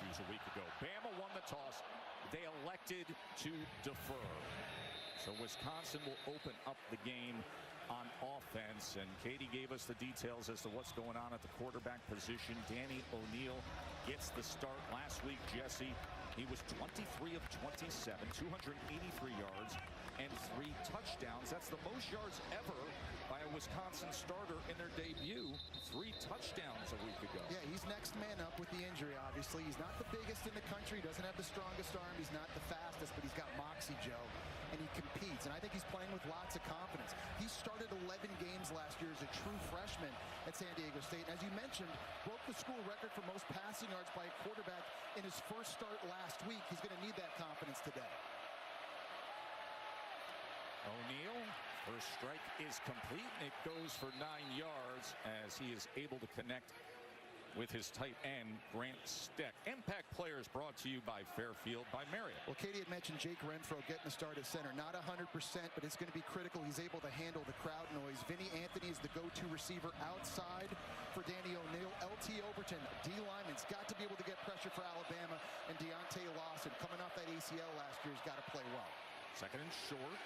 Syracuse a week ago. Bama won the toss. They elected to defer. So Wisconsin will open up the game on offense, and Katie gave us the details as to what's going on at the quarterback position. Danny O'Neil gets the start. Last week, Jesse, he was 23 of 27, 283 yards and 3 touchdowns. That's the most yards ever by a Wisconsin starter in their debut. 3 touchdowns a week ago. Yeah, he's next man up with the injury, obviously. He's not the biggest in the country, doesn't have the strongest arm, he's not the fastest, but he's got moxie, Joe, and he competes. And I think he's playing with lots of confidence. He started 11 games last year as a true freshman at San Diego State. And as you mentioned, broke the school record for most passing yards by a quarterback in his first start last week. He's going to need that confidence today. O'Neil, first strike is complete, and it goes for 9 yards as he is able to connect with his tight end, Grant Steck. Impact Players brought to you by Fairfield by Marriott. Well, Katie had mentioned Jake Renfro getting the start at center. Not 100%, but it's going to be critical. He's able to handle the crowd noise. Vinny Anthony is the go-to receiver outside for Danny O'Neil. LT Overton, D lineman's got to be able to get pressure for Alabama. And Deontay Lawson, coming off that ACL last year, has got to play well. Second and short.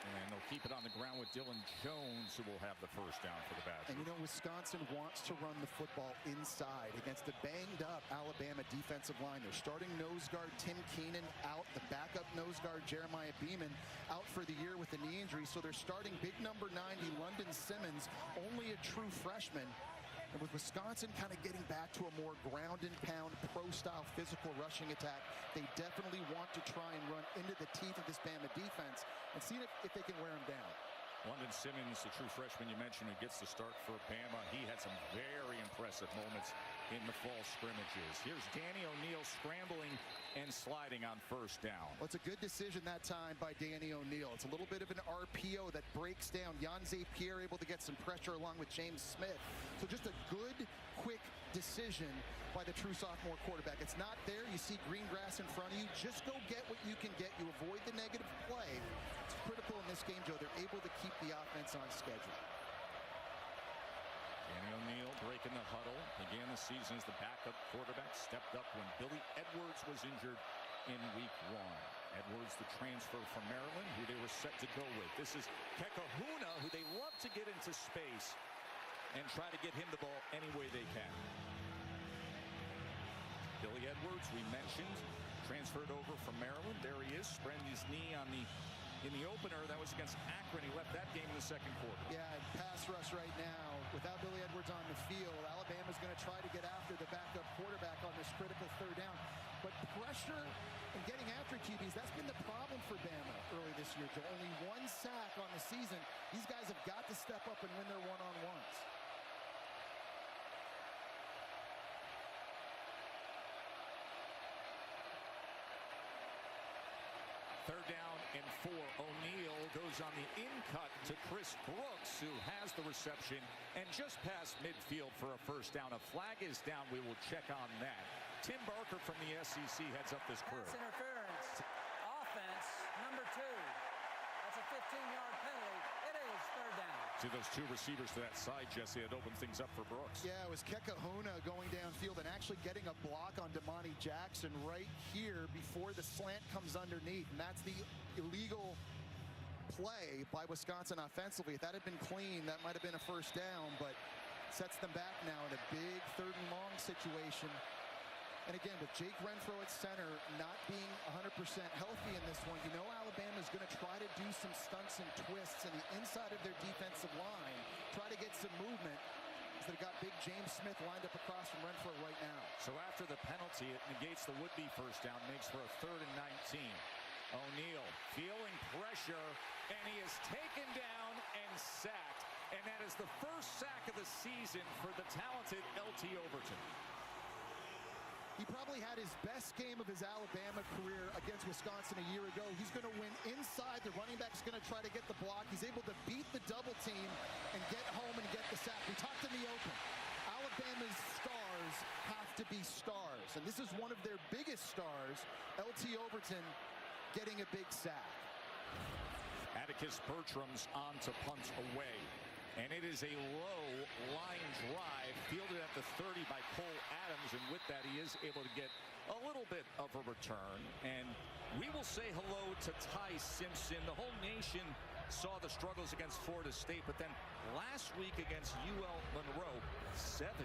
And they'll keep it on the ground with Dylan Jones, who will have the first down for the Badgers. And you know, Wisconsin wants to run the football inside against the banged-up Alabama defensive line. Their starting nose guard, Tim Keenan, out. The backup nose guard, Jeremiah Beeman, out for the year with a knee injury. So they're starting big number 90, London Simmons, only a true freshman. And with Wisconsin kind of getting back to a more ground and pound, pro-style physical rushing attack, they definitely want to try and run into the teeth of this Bama defense and see if they can wear them down. London Simmons, the true freshman you mentioned, who gets the start for Bama. He had some very impressive moments in the fall scrimmages. Here's Danny O'Neil scrambling and sliding on first down. Well, it's a good decision that time by Danny O'Neil. It's a little bit of an RPO that breaks down. Yanze Pierre able to get some pressure along with James Smith. So just a good, quick decision by the true sophomore quarterback. It's not there. You see green grass in front of you. Just go get what you can get. You avoid the negative play. It's critical in this game, Joe. They're able to keep the offense on schedule. Danny O'Neil breaking the huddle. Began the season as the backup quarterback. Stepped up when Billy Edwards was injured in week 1. Edwards, the transfer from Maryland, who they were set to go with. This is Kekahuna, who they love to get into space and try to get him the ball any way they can. Billy Edwards, we mentioned, transferred over from Maryland. There he is, sprained his knee in the opener. That was against Akron. He left that game in the second quarter. Yeah, pass rush right now. Without Billy Edwards on the field, Alabama's going to try to get after the backup quarterback on this critical third down. But pressure and getting after QBs, that's been the problem for Bama early this year, Joe. Only 1 sack on the season. These guys have got to step up and win their one-on-ones. Third down and 4. O'Neil goes on the in-cut to Chris Brooks, who has the reception and just past midfield for a first down. A flag is down. We will check on that. Tim Barker from the SEC heads up this crew. Pass interference. Offense, number 2. That's a 15-yard penalty. It is third down. See those 2 receivers to that side, Jesse. It opens things up for Brooks. Yeah, it was Kekahuna going downfield and actually getting a block on Damani Jackson right here before the slant comes underneath. And that's the illegal play by Wisconsin offensively. If that had been clean, that might have been a first down, but sets them back now in a big 3rd and long situation. And again, with Jake Renfro at center not being 100% healthy in this one, you know Alabama is going to try to do some stunts and twists in the inside of their defensive line, try to get some movement. So they've got big James Smith lined up across from Renfro right now. So after the penalty, it negates the would-be first down, makes for a 3rd and 19. O'Neil feeling pressure, and he is taken down and sacked. And that is the first sack of the season for the talented LT Overton. He probably had his best game of his Alabama career against Wisconsin a year ago. He's going to win inside. The running back's going to try to get the block. He's able to beat the double team and get home and get the sack. We talked in the open. Alabama's stars have to be stars. And this is one of their biggest stars, LT Overton, getting a big sack. Atticus Bertram's on to punt away. And it is a low line drive fielded at the 30 by Cole Adams. And with that, he is able to get a little bit of a return, and we will say hello to Ty Simpson. The whole nation saw the struggles against Florida State, but then last week against UL Monroe, 17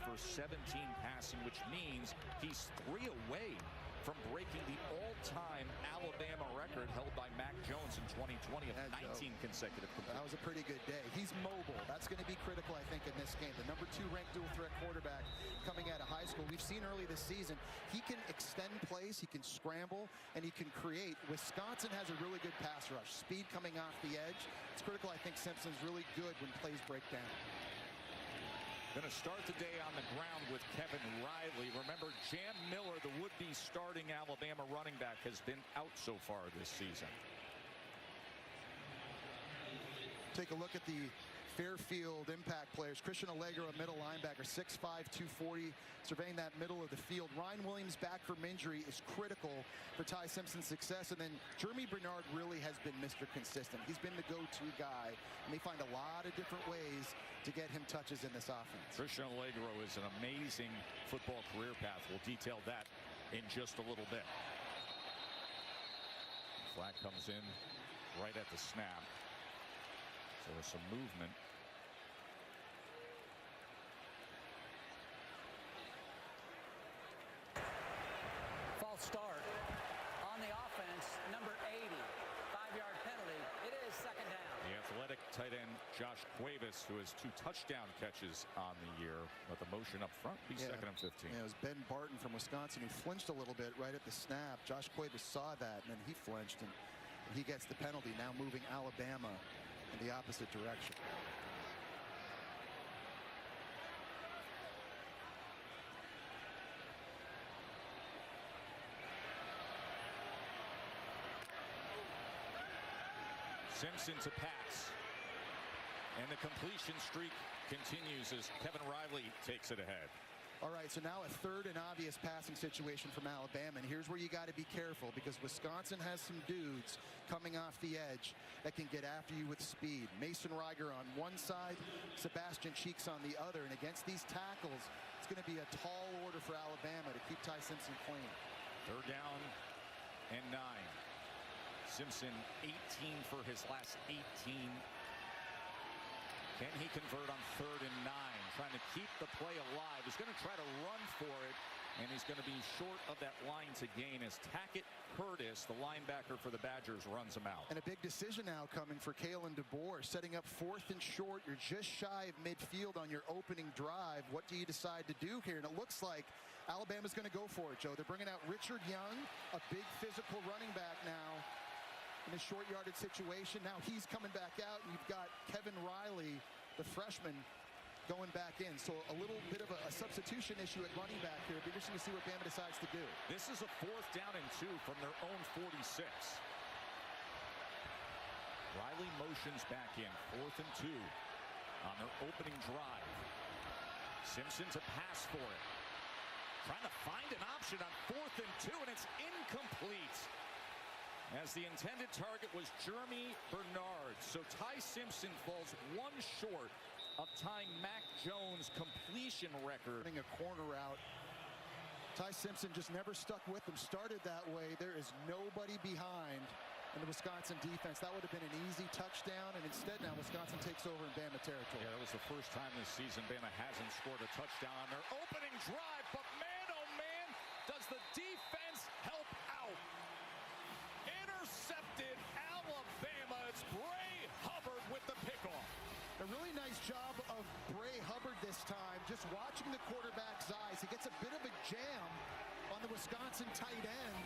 for 17 passing, which means he's 3 away from breaking the all-time Alabama record held by Mac Jones in 2020 of 19 consecutive completions. That was a pretty good day. He's mobile. That's going to be critical, I think, in this game. The number 2 ranked dual threat quarterback coming out of high school. We've seen early this season, he can extend plays, he can scramble, and he can create. Wisconsin has a really good pass rush. Speed coming off the edge. It's critical. I think Simpson's really good when plays break down. Going to start the day on the ground with Kevin Riley. Remember, Jam Miller, the would-be starting Alabama running back, has been out so far this season. Take a look at the Fairfield impact players. Christian Allegro, a middle linebacker, 6'5", 240, surveying that middle of the field. Ryan Williams back from injury is critical for Ty Simpson's success. And then Jeremy Bernard really has been Mr. Consistent. He's been the go-to guy, and they find a lot of different ways to get him touches in this offense. Christian Allegro is an amazing football career path. We'll detail that in just a little bit. Flag comes in right at the snap. So there's some movement. False start on the offense, number 80. 5-yard penalty. It is second down. The athletic tight end Josh Cuevas, who has 2 touchdown catches on the year, but the motion up front, be second and 15. Yeah, it was Ben Barton from Wisconsin who flinched a little bit right at the snap. Josh Cuevas saw that, and then he flinched, and he gets the penalty, now moving Alabama in the opposite direction. Simpson to pass. And the completion streak continues as Kevin Riley takes it ahead. All right, so now a third and obvious passing situation from Alabama, and here's where you got to be careful because Wisconsin has some dudes coming off the edge that can get after you with speed. Mason Reiger on one side, Sebastian Cheeks on the other, and against these tackles, it's going to be a tall order for Alabama to keep Ty Simpson clean. Third down and 9. Simpson 18 for his last 18. Can he convert on 3rd and 9? Trying to keep the play alive. He's going to try to run for it, and he's going to be short of that line to gain as Tackett Curtis, the linebacker for the Badgers, runs him out. And a big decision now coming for Kalen DeBoer, setting up 4th and short. You're just shy of midfield on your opening drive. What do you decide to do here? And it looks like Alabama's going to go for it, Joe. They're bringing out Richard Young, a big physical running back now in a short yardage situation. Now he's coming back out, and you've got Kevin Riley, the freshman, going back in. So a little bit of a substitution issue at running back here. It'll be interesting to see what Bama decides to do. This is a 4th down and 2 from their own 46. Riley motions back in, 4th and 2 on their opening drive. Simpson to pass for it. Trying to find an option on 4th and 2, and it's incomplete. As the intended target was Jeremy Bernard. So Ty Simpson falls 1 short of tying Mac Jones' completion record. A corner route. Ty Simpson just never stuck with them. Started that way. There is nobody behind in the Wisconsin defense. That would have been an easy touchdown, and instead now Wisconsin takes over in Bama territory. Yeah, that was the first time this season Bama hasn't scored a touchdown on their opening drive, but man, oh man, does the defense help out. Intercepted Alabama. It's Bray Hubbard with the pickoff. A really nice job of Bray Hubbard this time, just watching the quarterback's eyes. He gets a bit of a jam on the Wisconsin tight end,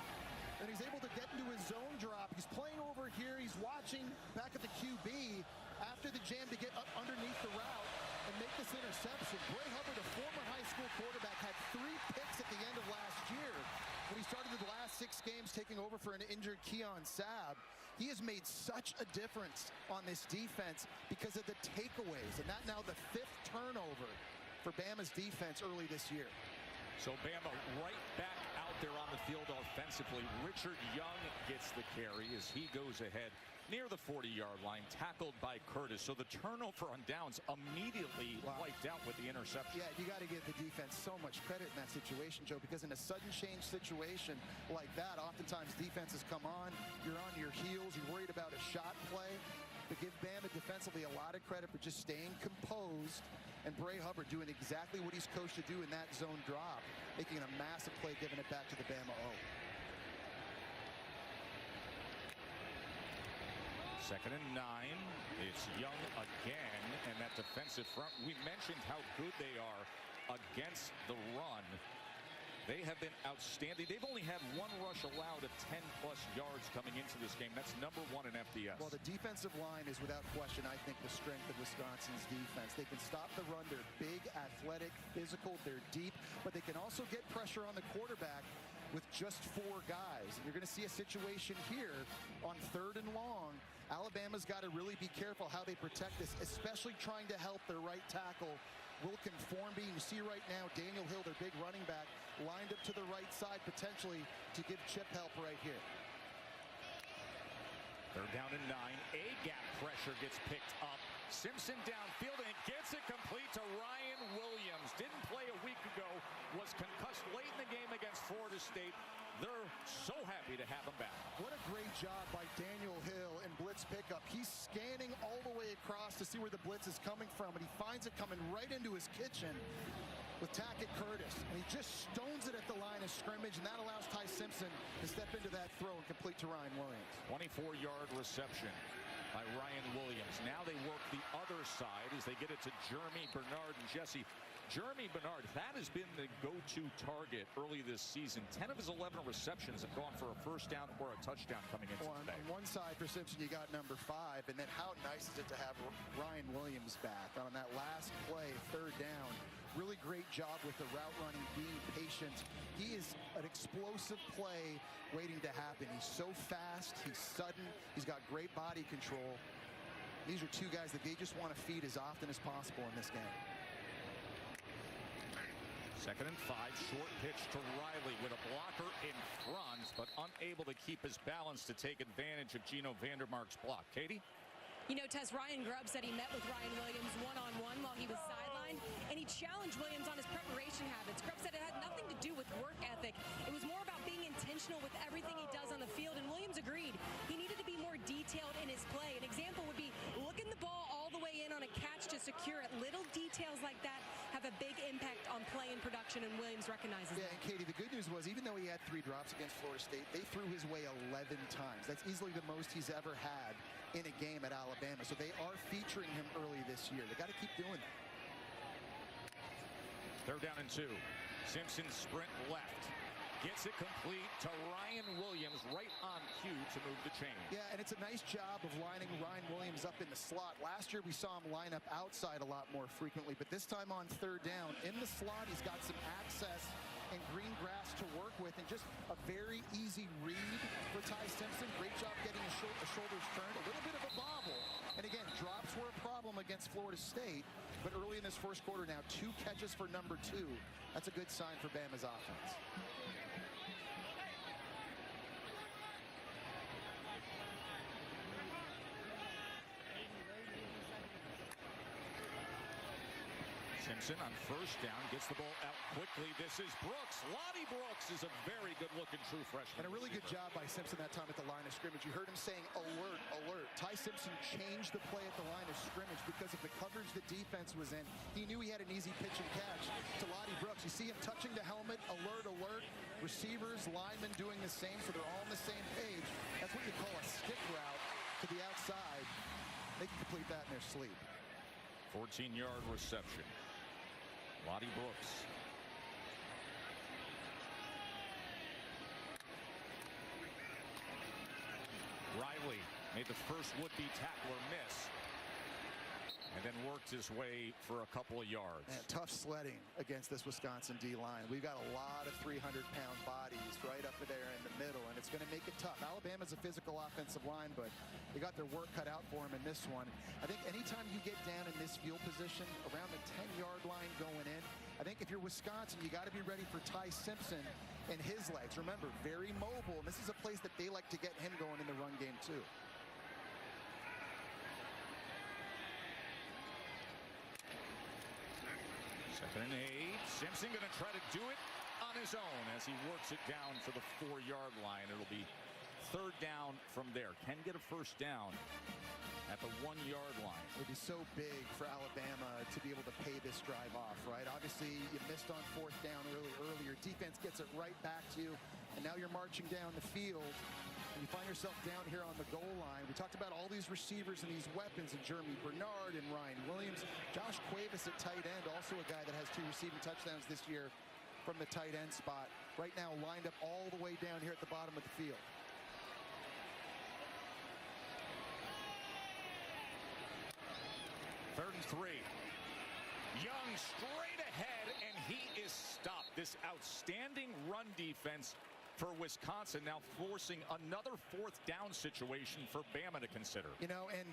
and he's able to get into his zone drop. He's playing over here. He's watching back at the QB after the jam to get up underneath the route and make this interception. Bray Hubbard, a former high school quarterback, had 3 picks at the end of last year when he started the last 6 games taking over for an injured Keon Sabb. He has made such a difference on this defense because of the takeaways, and that now the 5th turnover for Bama's defense early this year. So Bama right back out out there on the field offensively. Richard Young gets the carry as he goes ahead near the 40-yard line, tackled by Curtis. So the turnover on downs immediately wiped out with the interception. Yeah, you got to give the defense so much credit in that situation, Joe, because in a sudden change situation like that, oftentimes defenses come on, you're on your heels, you're worried about a shot play. But give Bama defensively a lot of credit for just staying composed, and Bray Hubbard doing exactly what he's coached to do in that zone drop, making a massive play, giving it back to the Bama O. Second and 9. It's Young again, and that defensive front. We mentioned how good they are against the run. They have been outstanding. They've only had one rush allowed at 10-plus yards coming into this game. That's number 1 in FBS. Well, the defensive line is without question, I think, the strength of Wisconsin's defense. They can stop the run. They're big, athletic, physical. They're deep, but they can also get pressure on the quarterback with just 4 guys. And you're going to see a situation here on 3rd and long. Alabama's got to really be careful how they protect this, especially trying to help their right tackle, Wilkin Formby. You see right now Daniel Hill, their big running back, lined up to the right side potentially to give chip help right here. 3rd down and 9. A gap pressure gets picked up. Simpson downfield and gets it complete to Ryan Williams. Didn't play a week ago. Was concussed late in the game against Florida State. They're so happy to have him back. What a great job by Daniel Hill in blitz pickup. He's scanning all the way across to see where the blitz is coming from, and he finds it coming right into his kitchen with Tackett Curtis. And he just stones it at the line of scrimmage, and that allows Ty Simpson to step into that throw and complete to Ryan Williams. 24-yard reception by Ryan Williams. Now they work the other side as they get it to Jeremy Bernard and Jesse. Jeremy Bernard, that has been the go-to target early this season. 10 of his 11 receptions have gone for a first down or a touchdown coming into today. On one side for Simpson, you got number 5, and then how nice is it to have Ryan Williams back on that last play, 3rd down. Really great job with the route running, being patient. He is an explosive play waiting to happen. He's so fast, he's sudden, he's got great body control. These are 2 guys that they just want to feed as often as possible in this game. 2nd and 5, short pitch to Riley with a blocker in front, but unable to keep his balance to take advantage of Gino Vandermark's block. Katie? You know, Tess, Ryan Grubb said he met with Ryan Williams one-on-one while he was sidelined, and he challenged Williams on his preparation habits. Grubb said it had nothing to do with work ethic. It was more about being intentional with everything he does on the field, and Williams agreed. He needed to be more detailed in his play. An example would be looking the ball all the way in on a catch to secure it. Little details like that have a big impact on play and production, and Williams recognizes that. Yeah, and Katie, the good news was even though he had 3 drops against Florida State, they threw his way 11 times. That's easily the most he's ever had in a game at Alabama. So they are featuring him early this year. They got to keep doing that. 3rd down and 2. Simpson sprint left. Gets it complete to Ryan Williams right on cue to move the chain. Yeah, and it's a nice job of lining Ryan Williams up in the slot. Last year we saw him line up outside a lot more frequently, but this time on 3rd down in the slot, he's got some access and green grass to work with, and just a very easy read for Ty Simpson. Great job getting his shoulders turned. A little bit of a bobble. And again, drops were a problem against Florida State, but early in this first quarter now, 2 catches for number 2. That's a good sign for Bama's offense. Simpson on 1st down gets the ball out quickly. This is Brooks. Lottie Brooks is a very good-looking true freshman. And a really good job by Simpson that time at the line of scrimmage. You heard him saying alert, alert. Ty Simpson changed the play at the line of scrimmage because of the coverage the defense was in. He knew he had an easy pitch and catch to Lottie Brooks. You see him touching the helmet, alert, alert. Receivers, linemen doing the same, so they're all on the same page. That's what you call a stick route to the outside. They can complete that in their sleep. 14-yard reception. Lottie Brooks. Riley made the first would-be tackler miss, and then worked his way for a couple of yards. Man, tough sledding against this Wisconsin D-line. We've got a lot of 300-pound bodies right up there in the middle, and it's going to make it tough. Alabama's a physical offensive line, but they got their work cut out for them in this one. I think anytime you get down in this field position around the 10-yard line going in, I think if you're Wisconsin, you got to be ready for Ty Simpson and his legs. Remember, very mobile, and this is a place that they like to get him going in the run game too. Second and 8. Simpson going to try to do it on his own as he works it down to the 4-yard line. It'll be third down from there. Can get a first down at the 1-yard line. It would be so big for Alabama to be able to pay this drive off, right? Obviously, you missed on fourth down earlier. Defense gets it right back to you, and now you're marching down the field, and you find yourself down here on the goal line. We talked about all these receivers and these weapons, and Jeremy Bernard and Ryan Williams. Josh Cuevas at tight end, also a guy that has 2 receiving touchdowns this year from the tight end spot. Right now, lined up all the way down here at the bottom of the field. Third and 3. Young straight ahead, and he is stopped. This outstanding run defense for Wisconsin now forcing another fourth down situation for Bama to consider. You know, and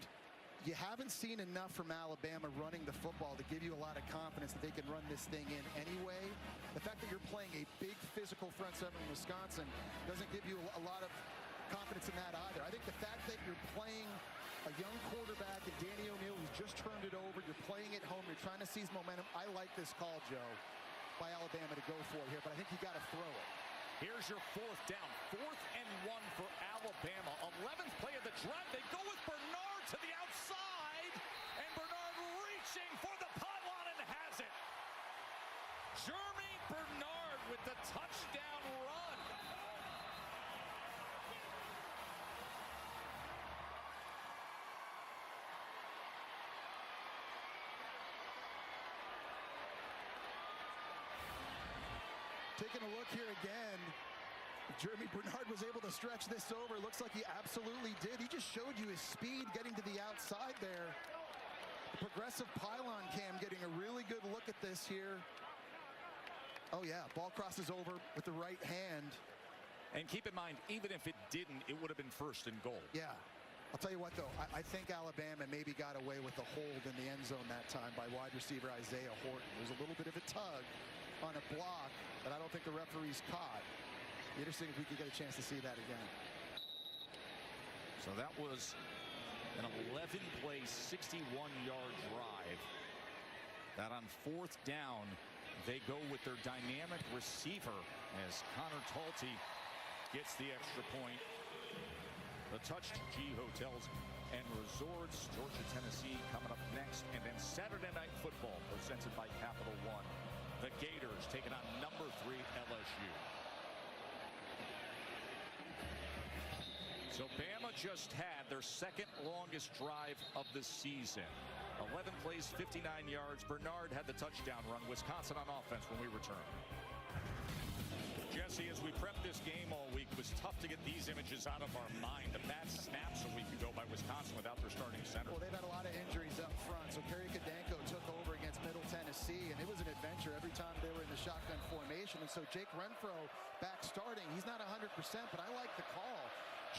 you haven't seen enough from Alabama running the football to give you a lot of confidence that they can run this thing in anyway. The fact that you're playing a big physical front seven in Wisconsin doesn't give you a lot of confidence in that either. I think the fact that you're playing a young quarterback and Danny O'Neil who's just turned it over, you're playing at home, you're trying to seize momentum. I like this call, Joe, by Alabama to go for it here, but I think you got to throw it. Here's your fourth down. 4th and 1 for Alabama. 11th play of the drive. They go with Bernard to the outside, and Bernard reaching for the pylon and has it. Jeremy Bernard with the touchdown run. Taking a look here again, Jeremy Bernard was able to stretch this over. Looks like he absolutely did. He just showed you his speed getting to the outside there. The progressive pylon cam getting a really good look at this here. Oh yeah, ball crosses over with the right hand. And keep in mind, even if it didn't, it would have been first and goal. Yeah. I'll tell you what, though, I think Alabama maybe got away with a hold in the end zone that time by wide receiver Isaiah Horton. There's a little bit of a tug on a block that I don't think the referees caught. Interesting if we could get a chance to see that again. So that was an 11-play, 61-yard drive. That on 4th down, they go with their dynamic receiver as Connor Talty gets the extra point. The Touch G Hotels and Resorts, Georgia, Tennessee coming up next. And then Saturday Night Football presented by Capital One. The Gators taking on number 3 LSU. So Bama just had their second longest drive of the season. 11 plays, 59 yards. Bernard had the touchdown run. Wisconsin on offense when we return. Jesse, as we prep this game all week, it was tough to get these images out of our mind. The bad snaps a week ago by Wisconsin without their starting center. Well, they've had a lot of injuries up front. So Kerry Kadanko took over against Middle Tennessee, and it was an adventure every time they were in the shotgun formation. And so Jake Renfro back starting. He's not 100%, but I like the call.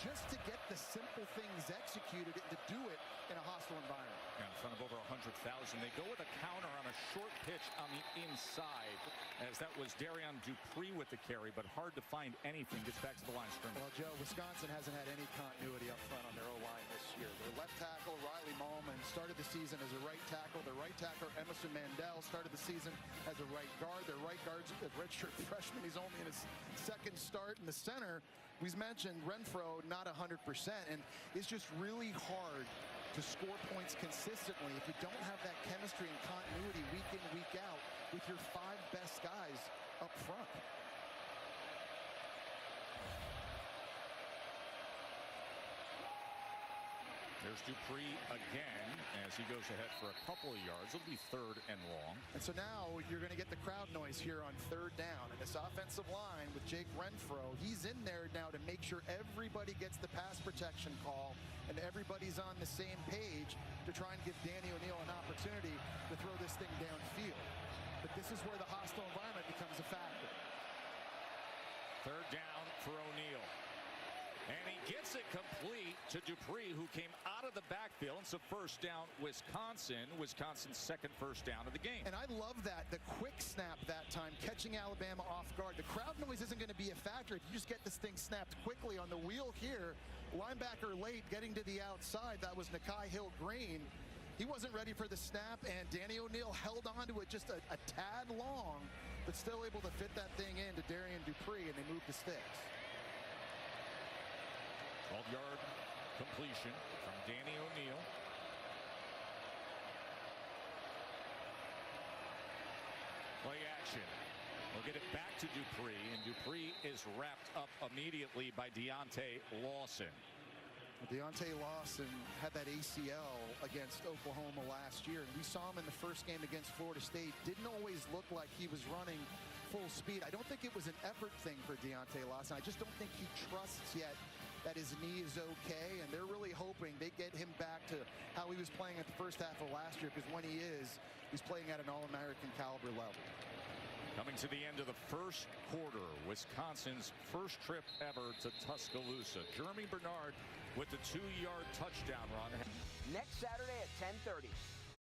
Just to get the simple things executed and to do it in a hostile environment. In front of over 100,000. They go with a counter on a short pitch on the inside, as that was Darian Dupree with the carry, but hard to find anything. Gets back to the line of scrimmage. Well, Joe, Wisconsin hasn't had any continuity up front on their O-line this year. Their left tackle, Riley Mallman, started the season as a right tackle. Their right tackle, Emerson Mandel, started the season as a right guard. Their right guard's a redshirt freshman. He's only in his second start in the center. We've mentioned Renfro not 100%, and it's just really hard to score points consistently if you don't have that chemistry and continuity week in, week out with your 5 best guys up front. There's Dupree again as he goes ahead for a couple of yards. It'll be 3rd and long. And so now you're going to get the crowd noise here on 3rd down. And this offensive line with Jake Renfro, he's in there now to make sure everybody gets the pass protection call and everybody's on the same page to try and give Danny O'Neil an opportunity to throw this thing downfield. But this is where the hostile environment becomes a factor. 3rd down for O'Neil. And he gets it complete to Dupree, who came out of the backfield. It's a first down, Wisconsin. Wisconsin's second first down of the game. And I love that, the quick snap that time, catching Alabama off guard. The crowd noise isn't going to be a factor if you just get this thing snapped quickly on the wheel here. Linebacker late, getting to the outside. That was Nakai Hill-Green. He wasn't ready for the snap, and Danny O'Neal held on to it just a tad long, but still able to fit that thing in to Darian Dupree, and they moved the sticks. 12-yard completion from Danny O'Neal. Play action. We'll get it back to Dupree, and Dupree is wrapped up immediately by Deontay Lawson. Deontay Lawson had that ACL against Oklahoma last year, and we saw him in the first game against Florida State. Didn't always look like he was running full speed. I don't think it was an effort thing for Deontay Lawson. I just don't think he trusts yet that his knee is okay, and they're really hoping they get him back to how he was playing at the first half of last year, because when he is, he's playing at an All-American caliber level. Coming to the end of the first quarter, Wisconsin's first trip ever to Tuscaloosa. Jeremy Bernard with the 2-yard touchdown run. Next Saturday at 10:30.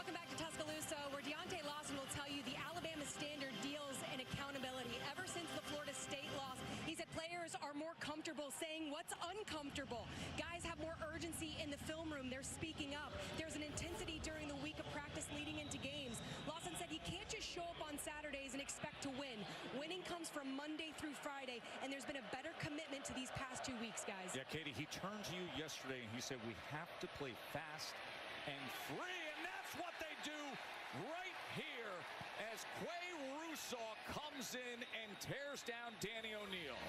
Welcome back to Tuscaloosa, where Deontay Lawson will tell you the Alabama standard deals in accountability. Ever since the Florida State loss, he said players are more comfortable saying what's uncomfortable. Guys have more urgency in the film room. They're speaking up. There's an intensity during the week of practice leading into games. Lawson said he can't just show up on Saturdays and expect to win. Winning comes from Monday through Friday, and there's been a better commitment to these past 2 weeks, guys. Yeah, Katie, he turned to you yesterday and he said we have to play fast and free, and that's what they do right here as Quay Russaw comes in and tears down Danny O'Neal.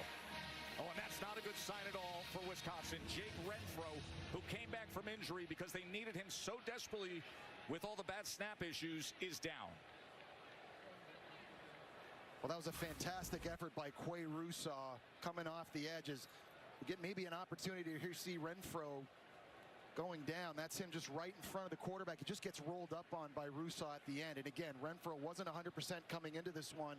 Oh, and that's not a good sign at all for Wisconsin. Jake Renfro, who came back from injury because they needed him so desperately with all the bad snap issues, is down. Well, that was a fantastic effort by Quay Russaw coming off the edges. We get maybe an opportunity to here see Renfro going down. That's him just right in front of the quarterback. He just gets rolled up on by Russaw at the end. And again, Renfro wasn't 100% coming into this one.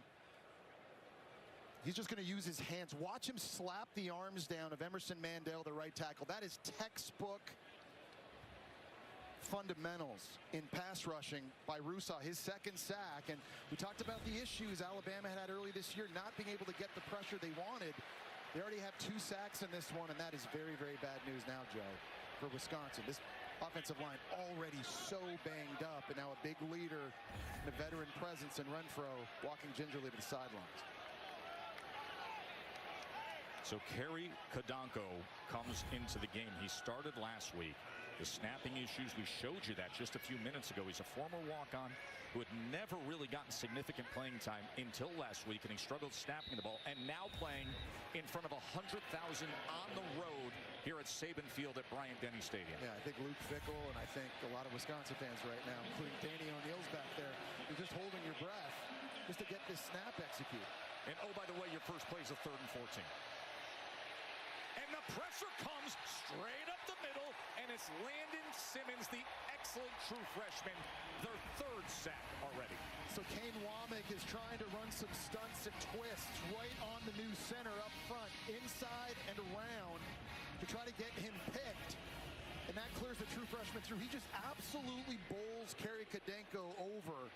He's just going to use his hands. Watch him slap the arms down of Emerson Mandel, the right tackle. That is textbook fundamentals in pass rushing by Russaw, his second sack. And we talked about the issues Alabama had early this year, not being able to get the pressure they wanted. They already have 2 sacks in this one, and that is very, very bad news now, Joe, for Wisconsin. This offensive line already so banged up, and now a big leader and a veteran presence in Renfro walking gingerly to the sidelines. So Kerry Kadonko comes into the game. He started last week. The snapping issues, we showed you that just a few minutes ago. He's a former walk-on who had never really gotten significant playing time until last week, and he struggled snapping the ball, and now playing in front of 100,000 on the road here at Saban Field at Bryant-Denny Stadium. Yeah, I think Luke Fickell and I think a lot of Wisconsin fans right now, including Danny O'Neal's back there, you're just holding your breath just to get this snap executed. And oh, by the way, your first play is a 3rd and 14. And the pressure comes straight up the middle, and it's Landon Simmons, the excellent true freshman, their 3rd sack already. So Kane Womack is trying to run some stunts and twists right on the new center up front, inside and around, to try to get him picked. And that clears the true freshman through. He just absolutely bowls Kerry Kadonko over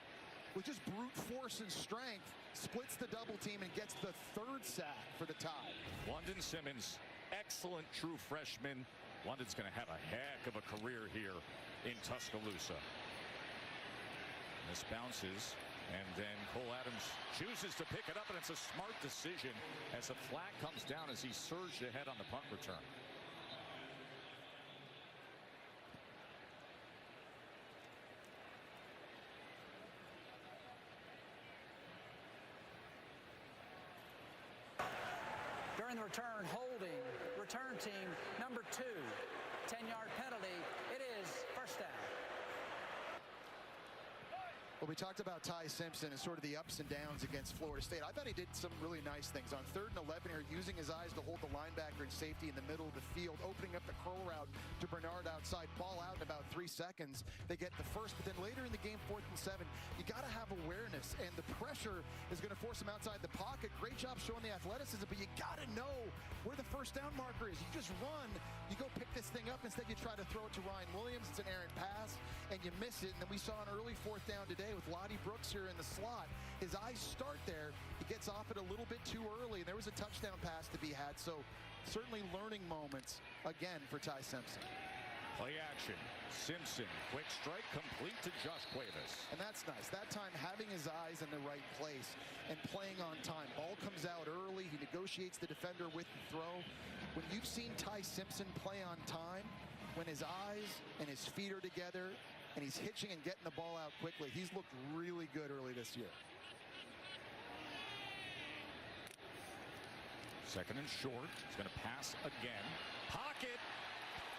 with just brute force and strength, splits the double team, and gets the 3rd sack for the tie. London Simmons, excellent true freshman. London's going to have a heck of a career here in Tuscaloosa. This bounces, and then Cole Adams chooses to pick it up, and it's a smart decision as a flag comes down as he surged ahead on the punt return. During the return, holding, return team number 2, 10-yard penalty. It is first down. Well, Well, we talked about Ty Simpson and sort of the ups and downs against Florida State. I thought he did some really nice things. On 3rd and 11 here, using his eyes to hold the linebacker and safety in the middle of the field, opening up the curl route to Bernard outside, ball out in about 3 seconds. They get the first, but then later in the game, 4th and 7, you got to have awareness, and the pressure is going to force him outside the pocket. Great job showing the athleticism, but you got to know where the first down marker is. You just run, you go pick this thing up. Instead, you try to throw it to Ryan Williams. It's an errant pass, and you miss it. And then we saw an early 4th down today with Lottie Brooks here in the slot. His eyes start there. He gets off it a little bit too early. There was a touchdown pass to be had. So certainly learning moments again for Ty Simpson. Play action. Simpson, quick strike, complete to Josh Cuevas. And that's nice. That time having his eyes in the right place and playing on time. Ball comes out early. He negotiates the defender with the throw. When you've seen Ty Simpson play on time, when his eyes and his feet are together, and he's hitching and getting the ball out quickly, he's looked really good early this year. 2nd and short. He's going to pass again. Pocket.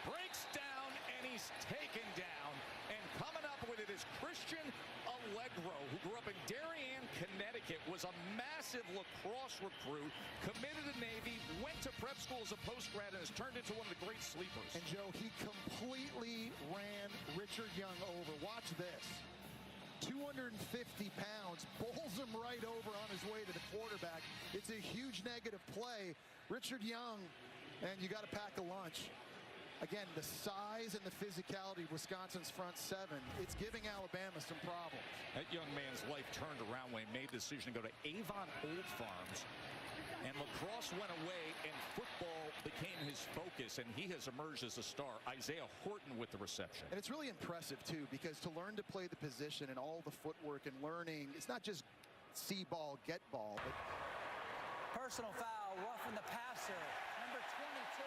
Breaks down, and he's taken down. And coming up with it is Christian Allegro, who grew up in Darien, Connecticut, was a massive lacrosse recruit, committed to Navy, went to prep school as a post-grad, and has turned into one of the great sleepers. And, Joe, he completely ran Richard Young over. Watch this. 250 pounds, bowls him right over on his way to the quarterback. It's a huge negative play. Richard Young, and you got to pack a lunch. Again, the size and the physicality of Wisconsin's front 7, it's giving Alabama some problems. That young man's life turned around when he made the decision to go to Avon Old Farms, and lacrosse went away, and football became his focus, and he has emerged as a star. Isaiah Horton with the reception. And it's really impressive, too, because to learn to play the position and all the footwork and learning, it's not just see ball, get ball, but Personal foul, roughing the passer. Number 22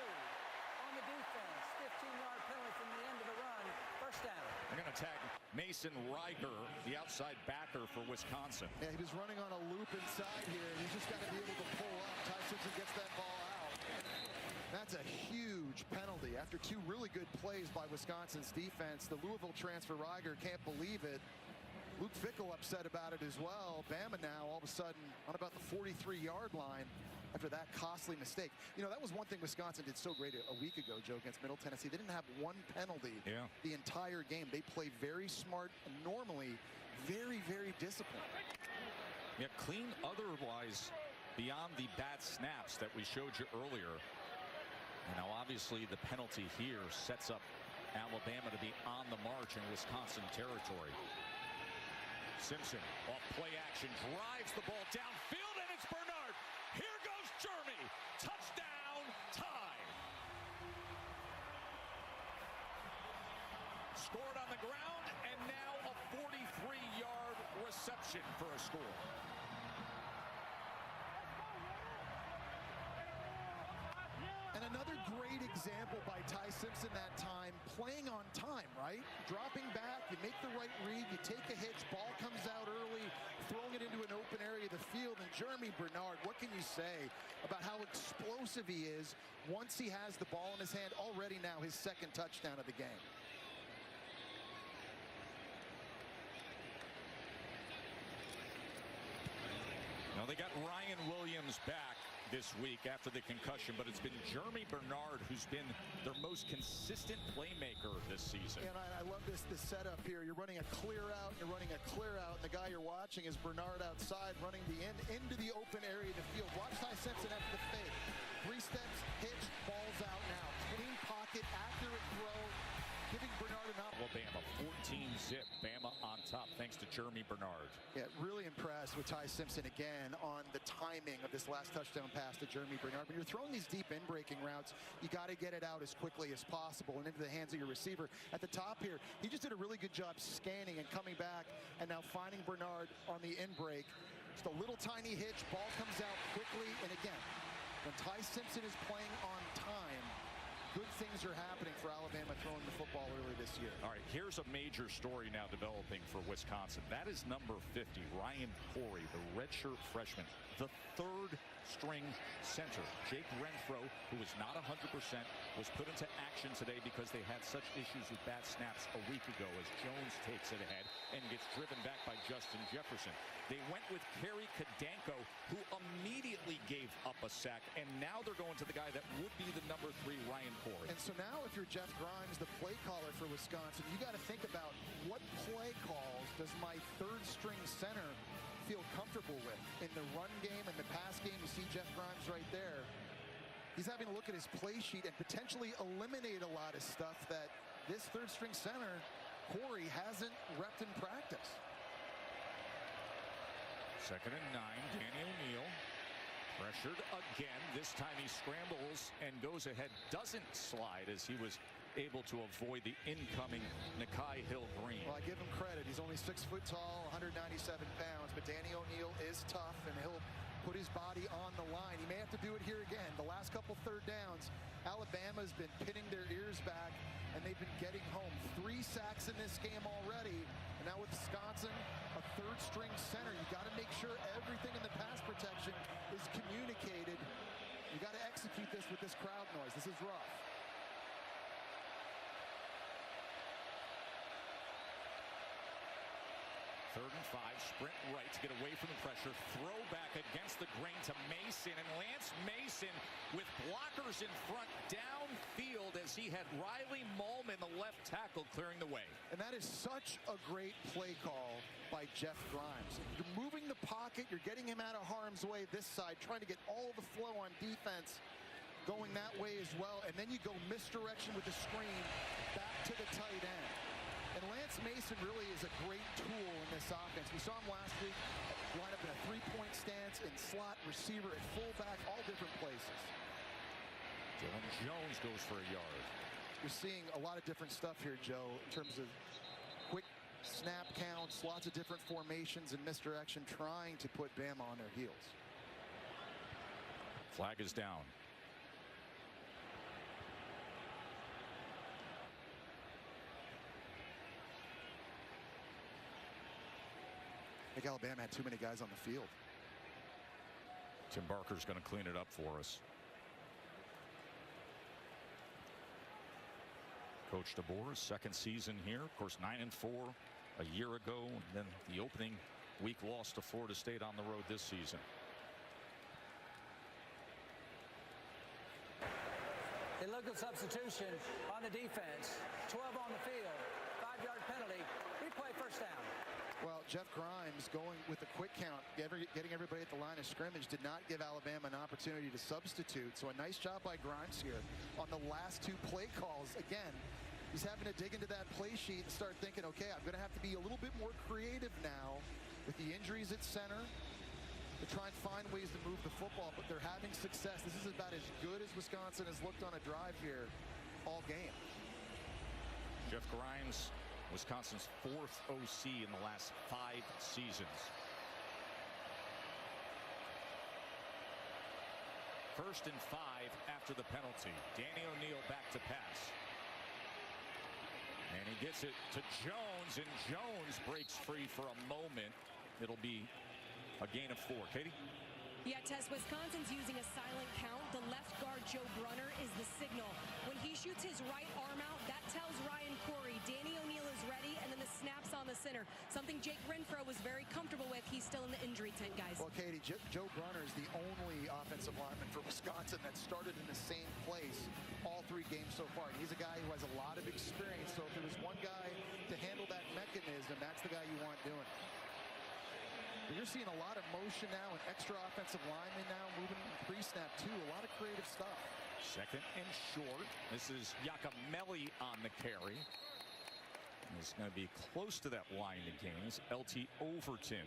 on the defense. 15-yard penalty from the end of the run. First down. They're going to tag Mason Reiger, the outside backer for Wisconsin. yeah, he was running on a loop inside here. He's just got to be able to pull up. Ty Simpson gets that ball out. That's a huge penalty. After 2 really good plays by Wisconsin's defense, the Louisville transfer Reiger can't believe it. Luke Fickell upset about it as well. Bama now all of a sudden on about the 43-yard line after that costly mistake. You know, that was one thing Wisconsin did so great a week ago, Joe, against Middle Tennessee. They didn't have one penalty the entire game. They play very smart and normally very, very disciplined. Yeah, clean otherwise beyond the bad snaps that we showed you earlier. And now obviously the penalty here sets up Alabama to be on the march in Wisconsin territory. Simpson off play action, drives the ball downfield, and it's Bernard. Here goes Jeremy. Touchdown time. Scored on the ground, and now a 43-yard reception for a score. And another great example by Ty Simpson that time, playing on time, right? Dropping back, you make the right read, you take a hitch, ball comes out early, throwing it into an open area of the field. And Jeremy Bernard, what can you say about how explosive he is once he has the ball in his hand? Already now his 2nd touchdown of the game. Now they got Ryan Williams back this week after the concussion, but it's been Jeremy Bernard who's been their most consistent playmaker this season. And I love this setup here. You're running a clear out, you're running a clear out, and the guy you're watching is Bernard outside running the end into the open area of the field. Watch Ty Simpson after the fake. 3 steps, hitch, ball's out now. Clean pocket, accurate throw, giving Bernard an opportunity. Alabama 14-zip, Bama on top thanks to Jeremy Bernard. Yeah, really impressed with Ty Simpson again on the timing of this last touchdown pass to Jeremy Bernard. When you're throwing these deep in-breaking routes, you got to get it out as quickly as possible and into the hands of your receiver. At the top here, he just did a really good job scanning and coming back and now finding Bernard on the in-break. Just a little tiny hitch, ball comes out quickly, and again, when Ty Simpson is playing on time, good things are happening for Alabama throwing the football early this year. All right, here's a major story now developing for Wisconsin. That is number 50, Ryan Corey, the redshirt freshman, the third-string center. Jake Renfro, who was not 100%, was put into action today because they had such issues with bad snaps a week ago as Jones takes it ahead and gets driven back by Justin Jefferson. They went with Kerry Kadanko, who immediately gave up a sack, and now they're going to the guy that would be the number 3, Ryan Corey. And so now if you're Jeff Grimes, the play caller for Wisconsin, you got to think about what play calls does my third-string center feel comfortable with. In the run game and the pass game, you see Jeff Grimes right there. He's having to look at his play sheet and potentially eliminate a lot of stuff that this third-string center, Corey, hasn't repped in practice. 2nd and 9, Danny O'Neal pressured again. This time he scrambles and goes ahead, doesn't slide as he was able to avoid the incoming Nakai Hill-Green. Well, I give him credit. He's only 6 foot tall, 197 pounds, but Danny O'Neal is tough, and he'll put his body on the line. He may have to do it here again. The last couple third downs, Alabama's been pinning their ears back, and they've been getting home. 3 sacks in this game already, and now with Wisconsin, a third-string center. You got to make sure everything in the pass protection is communicated. You got to execute this with this crowd noise. This is rough. Third and 5, sprint right to get away from the pressure. Throw back against the grain to Mason, and Lance Mason with blockers in front downfield as he had Riley Mullman, the left tackle, clearing the way. And that is such a great play call by Jeff Grimes. You're moving the pocket, you're getting him out of harm's way this side, trying to get all the flow on defense going that way as well, and then you go misdirection with the screen back to the tight end. And Lance Mason really is a great tool in this offense. We saw him last week line up in a three-point stance, in slot, receiver, at fullback, all different places. Dylan Jones goes for a yard. You're seeing a lot of different stuff here, Joe, in terms of quick snap counts, lots of different formations and misdirection, trying to put Bama on their heels. Flag is down. I think Alabama had too many guys on the field. Tim Barker's going to clean it up for us. Coach DeBoer, second season here. Of course, 9-4 a year ago, and then the opening week loss to Florida State on the road this season. Illegal substitution on the defense. 12 on the field. 5-yard penalty. Replay, first down. Well, Jeff Grimes going with a quick count, getting everybody at the line of scrimmage, did not give Alabama an opportunity to substitute. So a nice job by Grimes here on the last 2 play calls. Again, he's having to dig into that play sheet and start thinking, okay, I'm going to have to be a little bit more creative now with the injuries at center to try and find ways to move the football, but they're having success. This is about as good as Wisconsin has looked on a drive here all game. Jeff Grimes, Wisconsin's 4th OC in the last 5 seasons. First and 5 after the penalty. Danny O'Neal back to pass. And he gets it to Jones, and Jones breaks free for a moment. It'll be a gain of 4. Katie? Yeah, Tess, Wisconsin's using a silent count. The left guard, Joe Brunner, is the signal. When he shoots his right arm out, that tells Ryan Corey Danny O'Neal is ready, and then the snaps on the center. Something Jake Renfro was very comfortable with. He's still in the injury tent, guys. Well, Katie, Joe Brunner is the only offensive lineman for Wisconsin that started in the same place all 3 games so far. And he's a guy who has a lot of experience, so if there was one guy to handle that mechanism, that's the guy you want doing it. But you're seeing a lot of motion now, and extra offensive linemen now moving pre-snap too. A lot of creative stuff. Second and short. This is Yakimelli on the carry. He's going to be close to that line of gains. LT Overton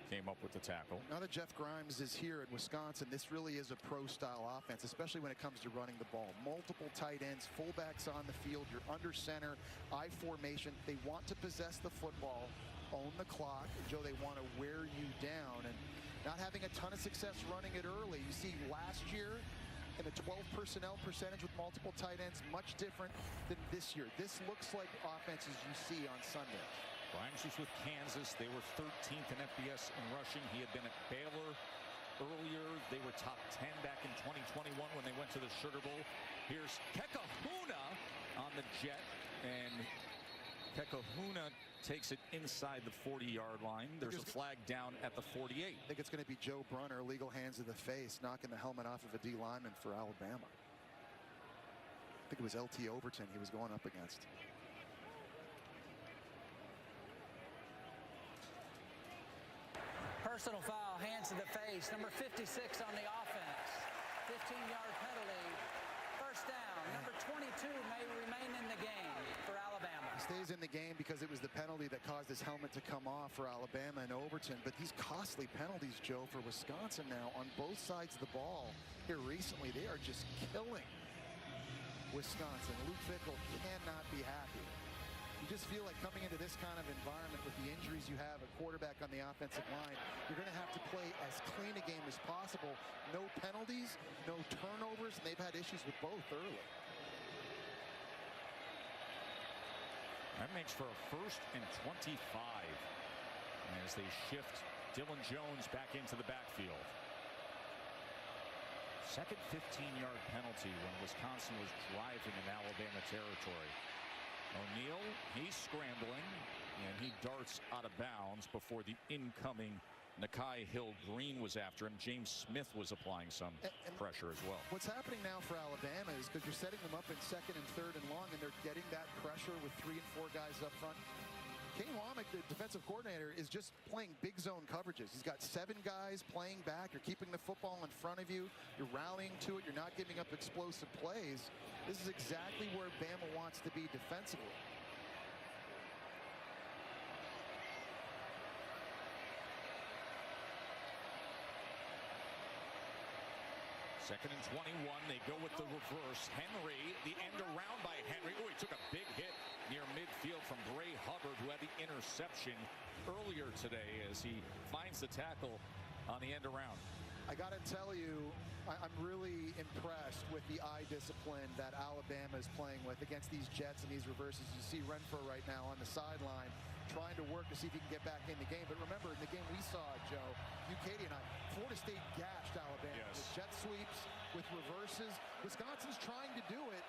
came up with the tackle. Now that Jeff Grimes is here in Wisconsin, this really is a pro-style offense, especially when it comes to running the ball. Multiple tight ends, fullbacks on the field. You're under center, I formation. They want to possess the football, own the clock. Joe, they want to wear you down, and not having a ton of success running it early. You see last year, and a 12 personnel percentage with multiple tight ends, much different than this year. This looks like offenses you see on Sunday. Grimes was with Kansas. They were 13th in FBS in rushing. He had been at Baylor earlier. They were top 10 back in 2021 when they went to the Sugar Bowl. Here's Kekahuna on the jet, and Kekahuna takes it inside the 40-yard line. There's a flag down at the 48. I think it's going to be Joe Brunner, legal hands to the face, knocking the helmet off of a D lineman for Alabama. I think it was LT Overton he was going up against. Personal foul, hands to the face. Number 56 on the offense. 15-yard penalty. First down. Number 22 may remain in the game for Alabama. He stays in the game because it was the penalty that caused his helmet to come off for Alabama and Overton. But these costly penalties, Joe, for Wisconsin now on both sides of the ball here recently, they are just killing Wisconsin. Luke Fickell cannot be happy. You just feel like coming into this kind of environment with the injuries you have, a quarterback on the offensive line, you're going to have to play as clean a game as possible. No penalties, no turnovers, and they've had issues with both early. That makes for a 1st and 25 as they shift Dylan Jones back into the backfield. Second 15-yard penalty when Wisconsin was driving in Alabama territory. O'Neal, he's scrambling, and he darts out of bounds before the incoming Nakai Hill-Green was after him. James Smith was applying some pressure as well. What's happening now for Alabama is because you're setting them up in 2nd and 3rd and long, and they're getting that pressure with 3 and 4 guys up front. Kane Womack, the defensive coordinator, is just playing big zone coverages. He's got 7 guys playing back. You're keeping the football in front of you. You're rallying to it. You're not giving up explosive plays. This is exactly where Bama wants to be defensively. Second and 21. They go with the reverse. Henry, the end around by Henry. Oh, he took a big hit near midfield from Bray Hubbard, who had the interception earlier today as he finds the tackle on the end around. I got to tell you, I'm really impressed with the eye discipline that Alabama is playing with against these jets and these reverses. You see Renfro right now on the sideline trying to work to see if he can get back in the game. But remember, in the game we saw, Joe, you, Katie, and I, Florida State gashed Alabama with jet sweeps, with reverses. Wisconsin's trying to do it,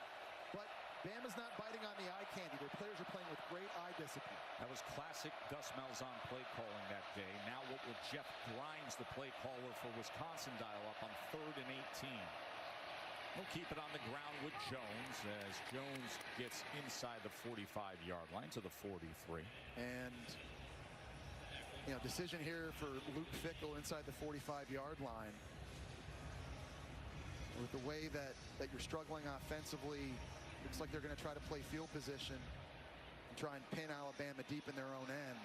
but Bama's not biting on the eye candy. Their players are playing with great eye discipline. That was classic Gus Malzahn play calling that day. Now what will Jeff Grimes, the play caller for Wisconsin, dial up on 3rd and 18? He'll keep it on the ground with Jones as Jones gets inside the 45-yard line to the 43. And, you know, decision here for Luke Fickell inside the 45-yard line. With the way that you're struggling offensively, looks like they're going to try to play field position and try and pin Alabama deep in their own end.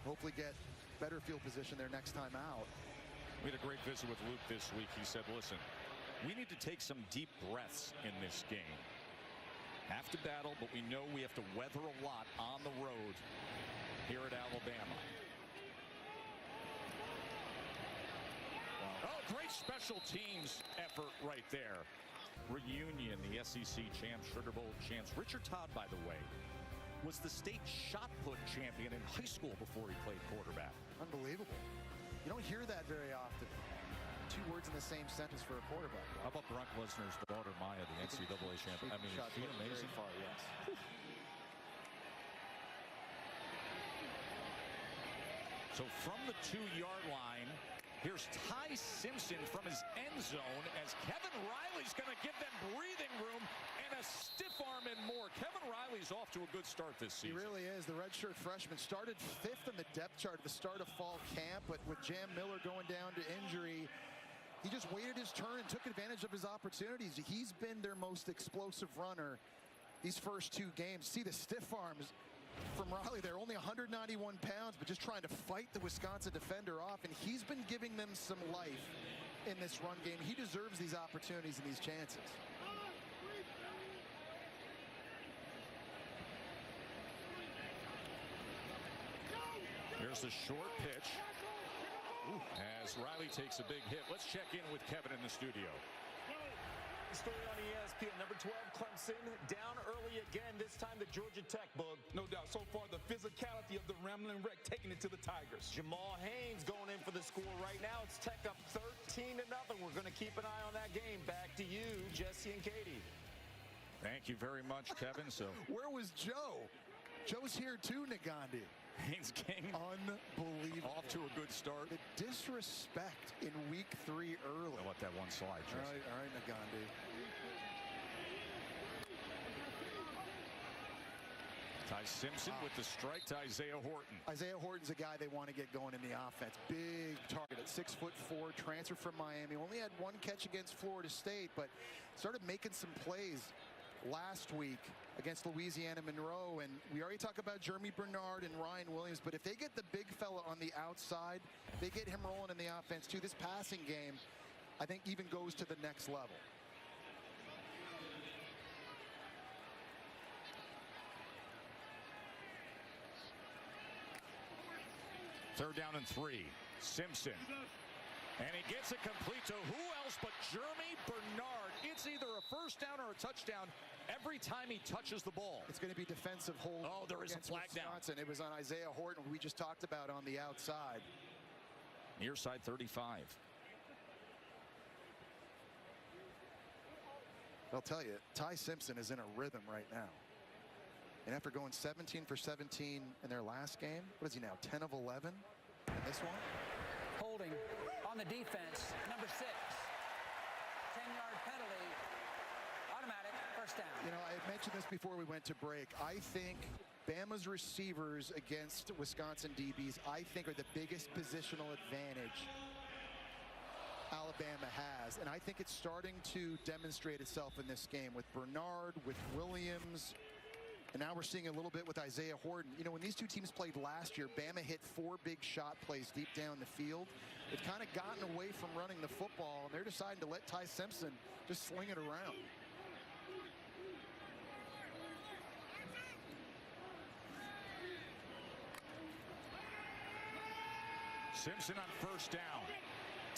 Hopefully get better field position their next time out. We had a great visit with Luke this week. He said, listen, we need to take some deep breaths in this game. Have to battle, but we know we have to weather a lot on the road here at Alabama. Oh, great special teams effort right there. Reunion, the SEC champs, Sugar Bowl champs. Richard Todd, by the way, was the state shot put champion in high school before he played quarterback. Unbelievable. You don't hear that very often. 2 words in the same sentence for a quarterback. How about Brock Lesnar's daughter, Maya, the NCAA champion? I mean, is she amazing? Very far, yes. So from the 2-yard line, here's Ty Simpson from his end zone as Kevin Riley's going to give them breathing room and a stiff arm and more. Kevin Riley's off to a good start this season. He really is. The redshirt freshman started 5th in the depth chart at the start of fall camp, but with Jam Miller going down to injury, he just waited his turn and took advantage of his opportunities. He's been their most explosive runner these first 2 games. See the stiff arms from Riley there, only 191 pounds, but just trying to fight the Wisconsin defender off, and he's been giving them some life in this run game. He deserves these opportunities and these chances. Here's the short pitch. As Riley takes a big hit. Let's check in with Kevin in the studio. exciting story on ESPN. Number 12, Clemson, down early again, this time the Georgia Tech bug. No doubt. So far, the physicality of the Ramblin' Wreck taking it to the Tigers. Jamal Haynes going in for the score right now. It's Tech up 13-0. We're going to keep an eye on that game. Back to you, Jesse and Katie. Thank you very much, Kevin. So Where was Joe? Joe's here too, Nagandi. Haynes game Unbelievable. off to a good start. The disrespect in week 3 early. I'll let that one slide, All Jesse. right, Nagandi. Ty Simpson with the strike to Isaiah Horton. Isaiah Horton's a guy they want to get going in the offense. Big target at 6'4", transfer from Miami. Only had 1 catch against Florida State, but started making some plays last week against Louisiana Monroe. And we already talked about Jeremy Bernard and Ryan Williams, but if they get the big fella on the outside, they get him rolling in the offense too. This passing game, I think, even goes to the next level. Third down and 3. Simpson. And he gets it complete to who else but Jeremy Bernard. It's either a first down or a touchdown every time he touches the ball. It's going to be defensive hold. Oh, there is a against flag down. Wisconsin. It was on Isaiah Horton, we just talked about, on the outside. Near side 35. I'll tell you, Ty Simpson is in a rhythm right now. And after going 17 for 17 in their last game, what is he now, 10 of 11 in this one? Holding on the defense, number 6. 10-yard penalty, automatic, first down. You know, I had mentioned this before we went to break. I think Bama's receivers against Wisconsin DBs, I think, are the biggest positional advantage Alabama has. And I think it's starting to demonstrate itself in this game with Bernard, with Williams. And now we're seeing a little bit with Isaiah Horton. You know, when these two teams played last year, Bama hit 4 big shot plays deep down the field. They've kind of gotten away from running the football, and they're deciding to let Ty Simpson just sling it around. Simpson on first down.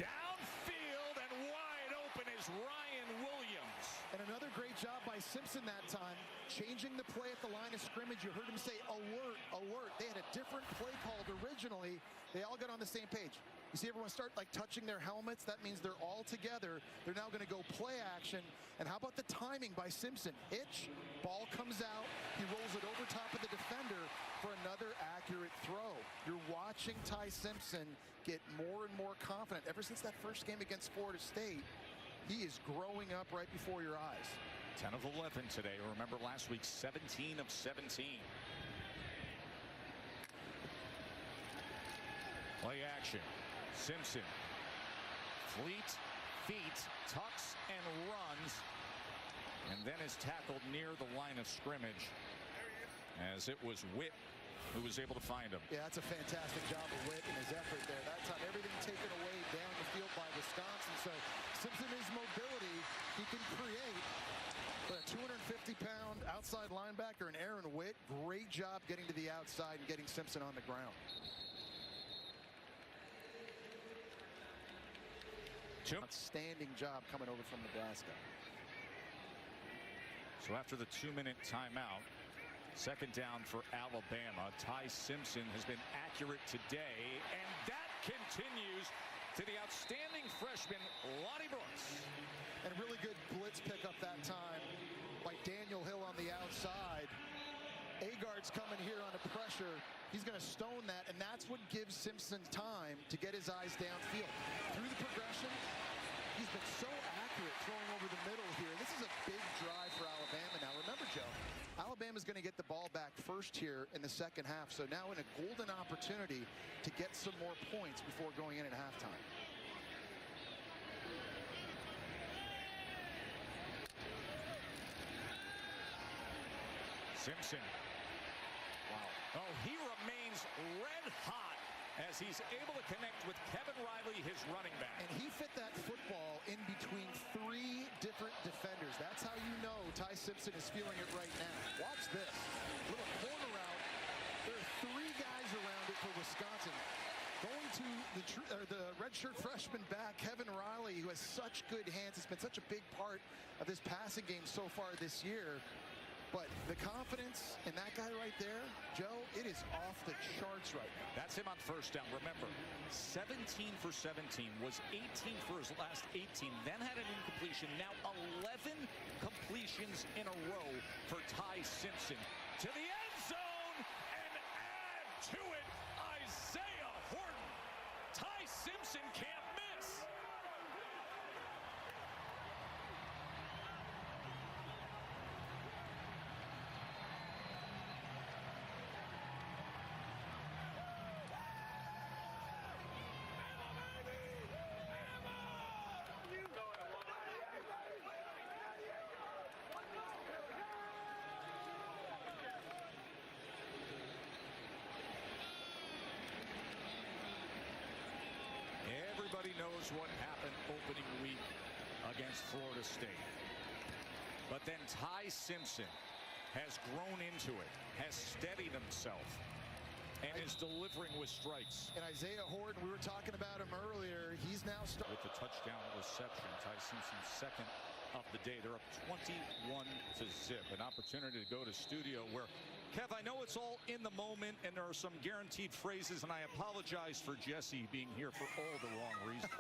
Downfield and wide open is Ryan Williams. And another great job by Simpson that time, changing the play at the line of scrimmage. You heard him say, alert, alert. They had a different play called originally. They all got on the same page. You see everyone start like touching their helmets. That means they're all together. They're now going to go play action. And how about the timing by Simpson? Hitch, ball comes out. He rolls it over top of the defender for another accurate throw. You're watching Ty Simpson get more and more confident. Ever since that first game against Florida State, he is growing up right before your eyes. 10 of 11 today. Remember last week, 17 of 17. Play action. Simpson. Fleet feet, tucks and runs. And then is tackled near the line of scrimmage as it was Witt who was able to find him. Yeah, that's a fantastic job of Witt and his effort there. That time, everything taken away down the field by Wisconsin. So Simpson is mobility. He can create. But a 250-pound outside linebacker and Aaron Witt, great job getting to the outside and getting Simpson on the ground. Outstanding job coming over from Nebraska. So after the 2-minute timeout, second down for Alabama. Ty Simpson has been accurate today, and that continues to the outstanding freshman, Lonnie Brooks. And a really good blitz pickup that time by Daniel Hill on the outside. Agard's coming here on a pressure. He's going to stone that, and that's what gives Simpson time to get his eyes downfield. Through the progression, he's been so accurate throwing over the middle here. This is a big drive for Alabama now. Remember, Joe, Alabama's going to get the ball back first here in the second half, so now in a golden opportunity to get some more points before going in at halftime. Simpson. Wow. Oh, he remains red hot as he's able to connect with Kevin Riley, his running back. And he fit that football in between 3 different defenders. That's how you know Ty Simpson is feeling it right now. Watch this. Little corner route. There are 3 guys around it for Wisconsin. Going to the redshirt freshman back, Kevin Riley, who has such good hands. It's been such a big part of this passing game so far this year. But the confidence in that guy right there, Joe, it is off the charts right now. That's him on first down. Remember, 17 for 17, was 18 for his last 18, then had an incompletion. Now 11 completions in a row for Ty Simpson. To the end zone, and add to it, Isaiah Horton. Ty Simpson can't miss. Everybody knows what happened opening week against Florida State. But then Ty Simpson has grown into it, has steadied himself, and is delivering with strikes. And Isaiah Horton, we were talking about him earlier. He's now with the touchdown reception. Ty Simpson's second of the day. They're up 21-0. An opportunity to go to studio where, Kev, I know it's all in the moment and there are some guaranteed phrases, and I apologize for Jesse being here for all the wrong reasons.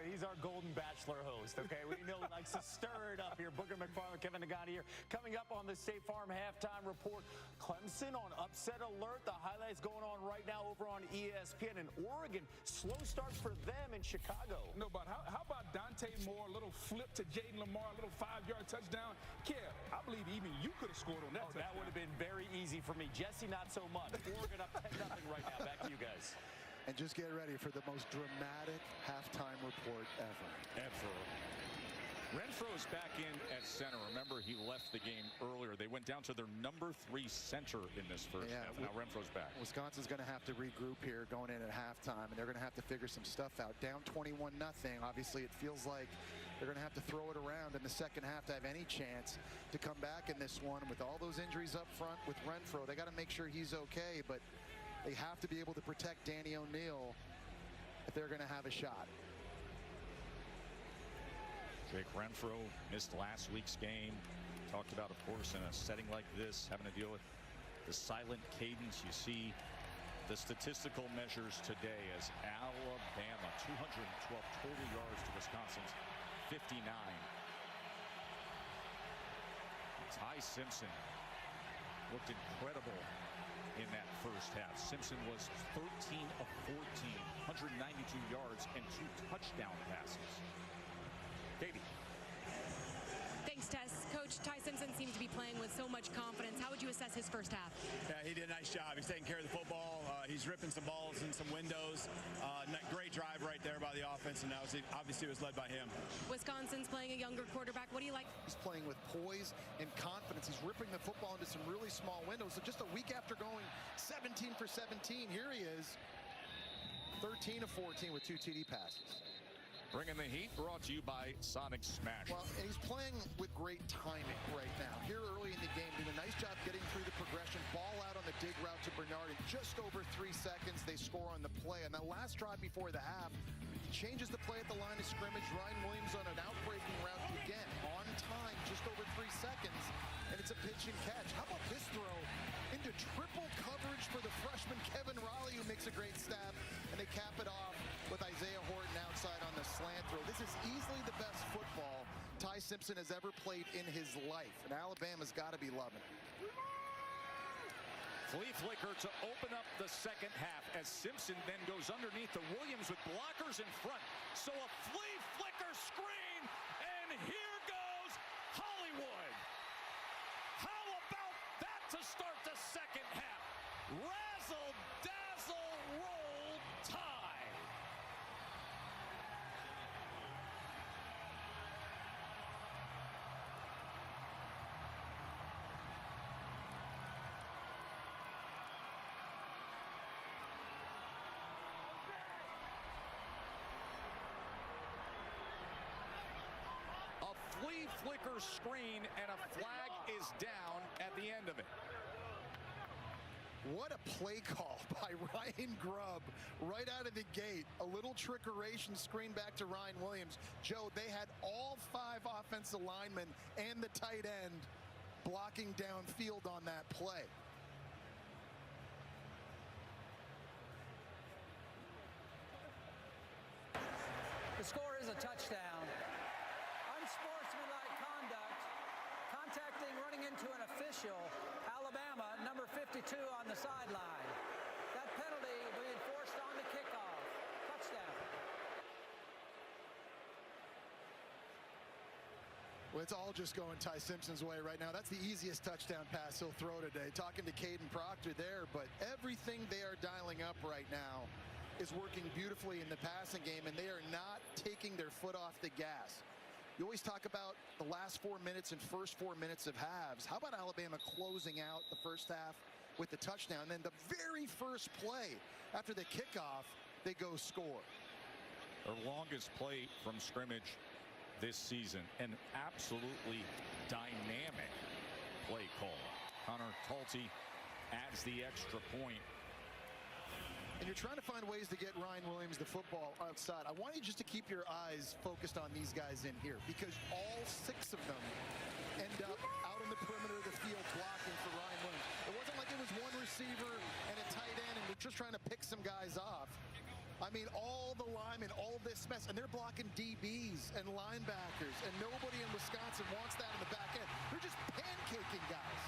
He's our Golden Bachelor host, okay? We know he likes to stir it up here. Booker McFarland, Kevin Nagani here. Coming up on the State Farm Halftime Report, Clemson on upset alert. The highlights going on right now over on ESPN. And Oregon, slow start for them in Chicago. No, but how about Dante Moore, a little flip to Jaden Lamar, a little 5-yard touchdown? Kev, I believe even you could have scored on that touchdown. That would have been very easy for me. Jesse, not so much. Oregon up 10-0 right now. Back to you guys. And just get ready for the most dramatic halftime report ever. Renfro's back in at center. Remember, he left the game earlier. They went down to their number 3 center in this first half. Now Renfro's back. Wisconsin's going to have to regroup here going in at halftime, and they're going to have to figure some stuff out. Down 21-0. Obviously, it feels like they're going to have to throw it around in the second half to have any chance to come back in this one. With all those injuries up front with Renfro, they got to make sure he's okay, but they have to be able to protect Danny O'Neal if they're going to have a shot. Jake Renfro missed last week's game. Talked about, of course, in a setting like this, having to deal with the silent cadence. You see the statistical measures today as Alabama, 212 total yards to Wisconsin's 59. Ty Simpson looked incredible in that first half. Simpson was 13 of 14, 192 yards and 2 touchdown passes. Katie. Thanks, Tess. Coach, Ty Simpson seems to be playing with so much confidence. How would you assess his first half? Yeah, he did a nice job. He's taking care of the football. He's ripping some balls in some windows. Great drive right there by the offense, and obviously it was led by him. Wisconsin's playing a younger quarterback. What do you like? He's playing with poise and confidence. He's ripping the football into some really small windows. So just a week after going 17 for 17, here he is, 13 of 14 with 2 TD passes. Bringing the heat, brought to you by Sonic Smash. Well, and he's playing with great timing right now. Here early in the game, doing a nice job getting through the progression. Ball out on the dig route to Bernard in just over 3 seconds. They score on the play. And that last drive before the half, he changes the play at the line of scrimmage. Ryan Williams on an outbreaking route again. On time, just over 3 seconds. And it's a pitch and catch. How about this throw into triple coverage for the freshman Kevin Riley, who makes a great stab. And they cap it off with Isaiah Horton outside on the slant throw. This is easily the best football Ty Simpson has ever played in his life, and Alabama's got to be loving it. Flea flicker to open up the second half as Simpson then goes underneath the Williams with blockers in front. So a flea flicker screen, and here goes Hollywood. How about that to start the second half? Razzle dazzle roll Tide. A flea flicker screen and a flag is down at the end of it. What a play call by Ryan Grubb right out of the gate. A little trickeration screen back to Ryan Williams. Joe, they had all 5 offensive linemen and the tight end blocking downfield on that play. The score is a touchdown. Unsportsmanlike conduct, contacting, running into an official. Alabama, number 52 on the sideline. That penalty will be enforced on the kickoff. Touchdown. Well, it's all just going Ty Simpson's way right now. That's the easiest touchdown pass he'll throw today. Talking to Caden Proctor there, but everything they are dialing up right now is working beautifully in the passing game, and they are not taking their foot off the gas. You always talk about the last 4 minutes and first 4 minutes of halves. How about Alabama closing out the first half with the touchdown? And then the very first play after the kickoff, they go score. Their longest play from scrimmage this season. An absolutely dynamic play call. Connor Talty adds the extra point. And you're trying to find ways to get Ryan Williams the football outside. I want you just to keep your eyes focused on these guys in here, because all 6 of them end up out in the perimeter of the field blocking for Ryan Williams. It wasn't like it was one receiver and a tight end and we're just trying to pick some guys off. I mean, all the linemen, all this mess, and they're blocking DBs and linebackers, and nobody in Wisconsin wants that in the back end. They're just pancaking guys,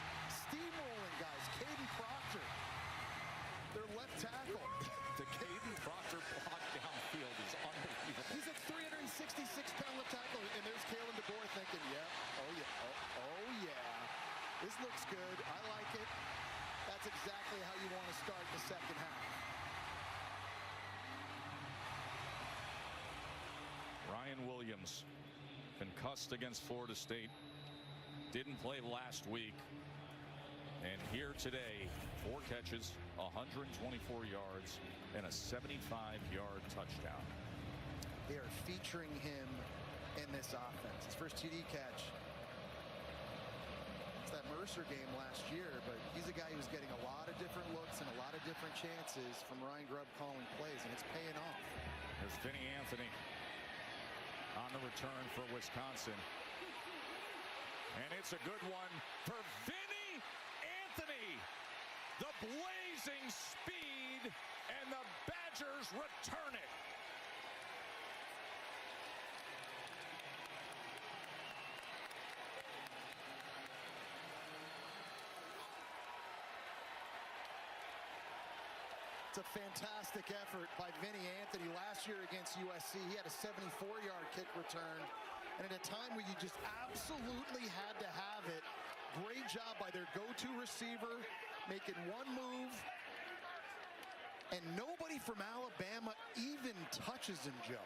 steamrolling guys. Caden Proctor, their left tackle. The Caden Proctor block downfield is unbelievable. He's a 366-pound left tackle, and there's Kalen DeBoer thinking, yeah, oh yeah, oh yeah. This looks good. I like it. That's exactly how you want to start the second half. Ryan Williams, concussed against Florida State, didn't play last week, and here today, 4 catches, 124 yards, and a 75-yard touchdown. They are featuring him in this offense. His first TD catch. It's that Mercer game last year, but he's a guy who's getting a lot of different looks and a lot of different chances from Ryan Grubb calling plays, and it's paying off. There's Vinny Anthony on the return for Wisconsin. And it's a good one for Vinny Anthony. The blazing speed, and the Badgers return it. It's a fantastic effort by Vinny Anthony. Last year against USC, he had a 74-yard kick return. And at a time where you just absolutely had to have it, great job by their go-to receiver, making one move. And nobody from Alabama even touches him, Joe.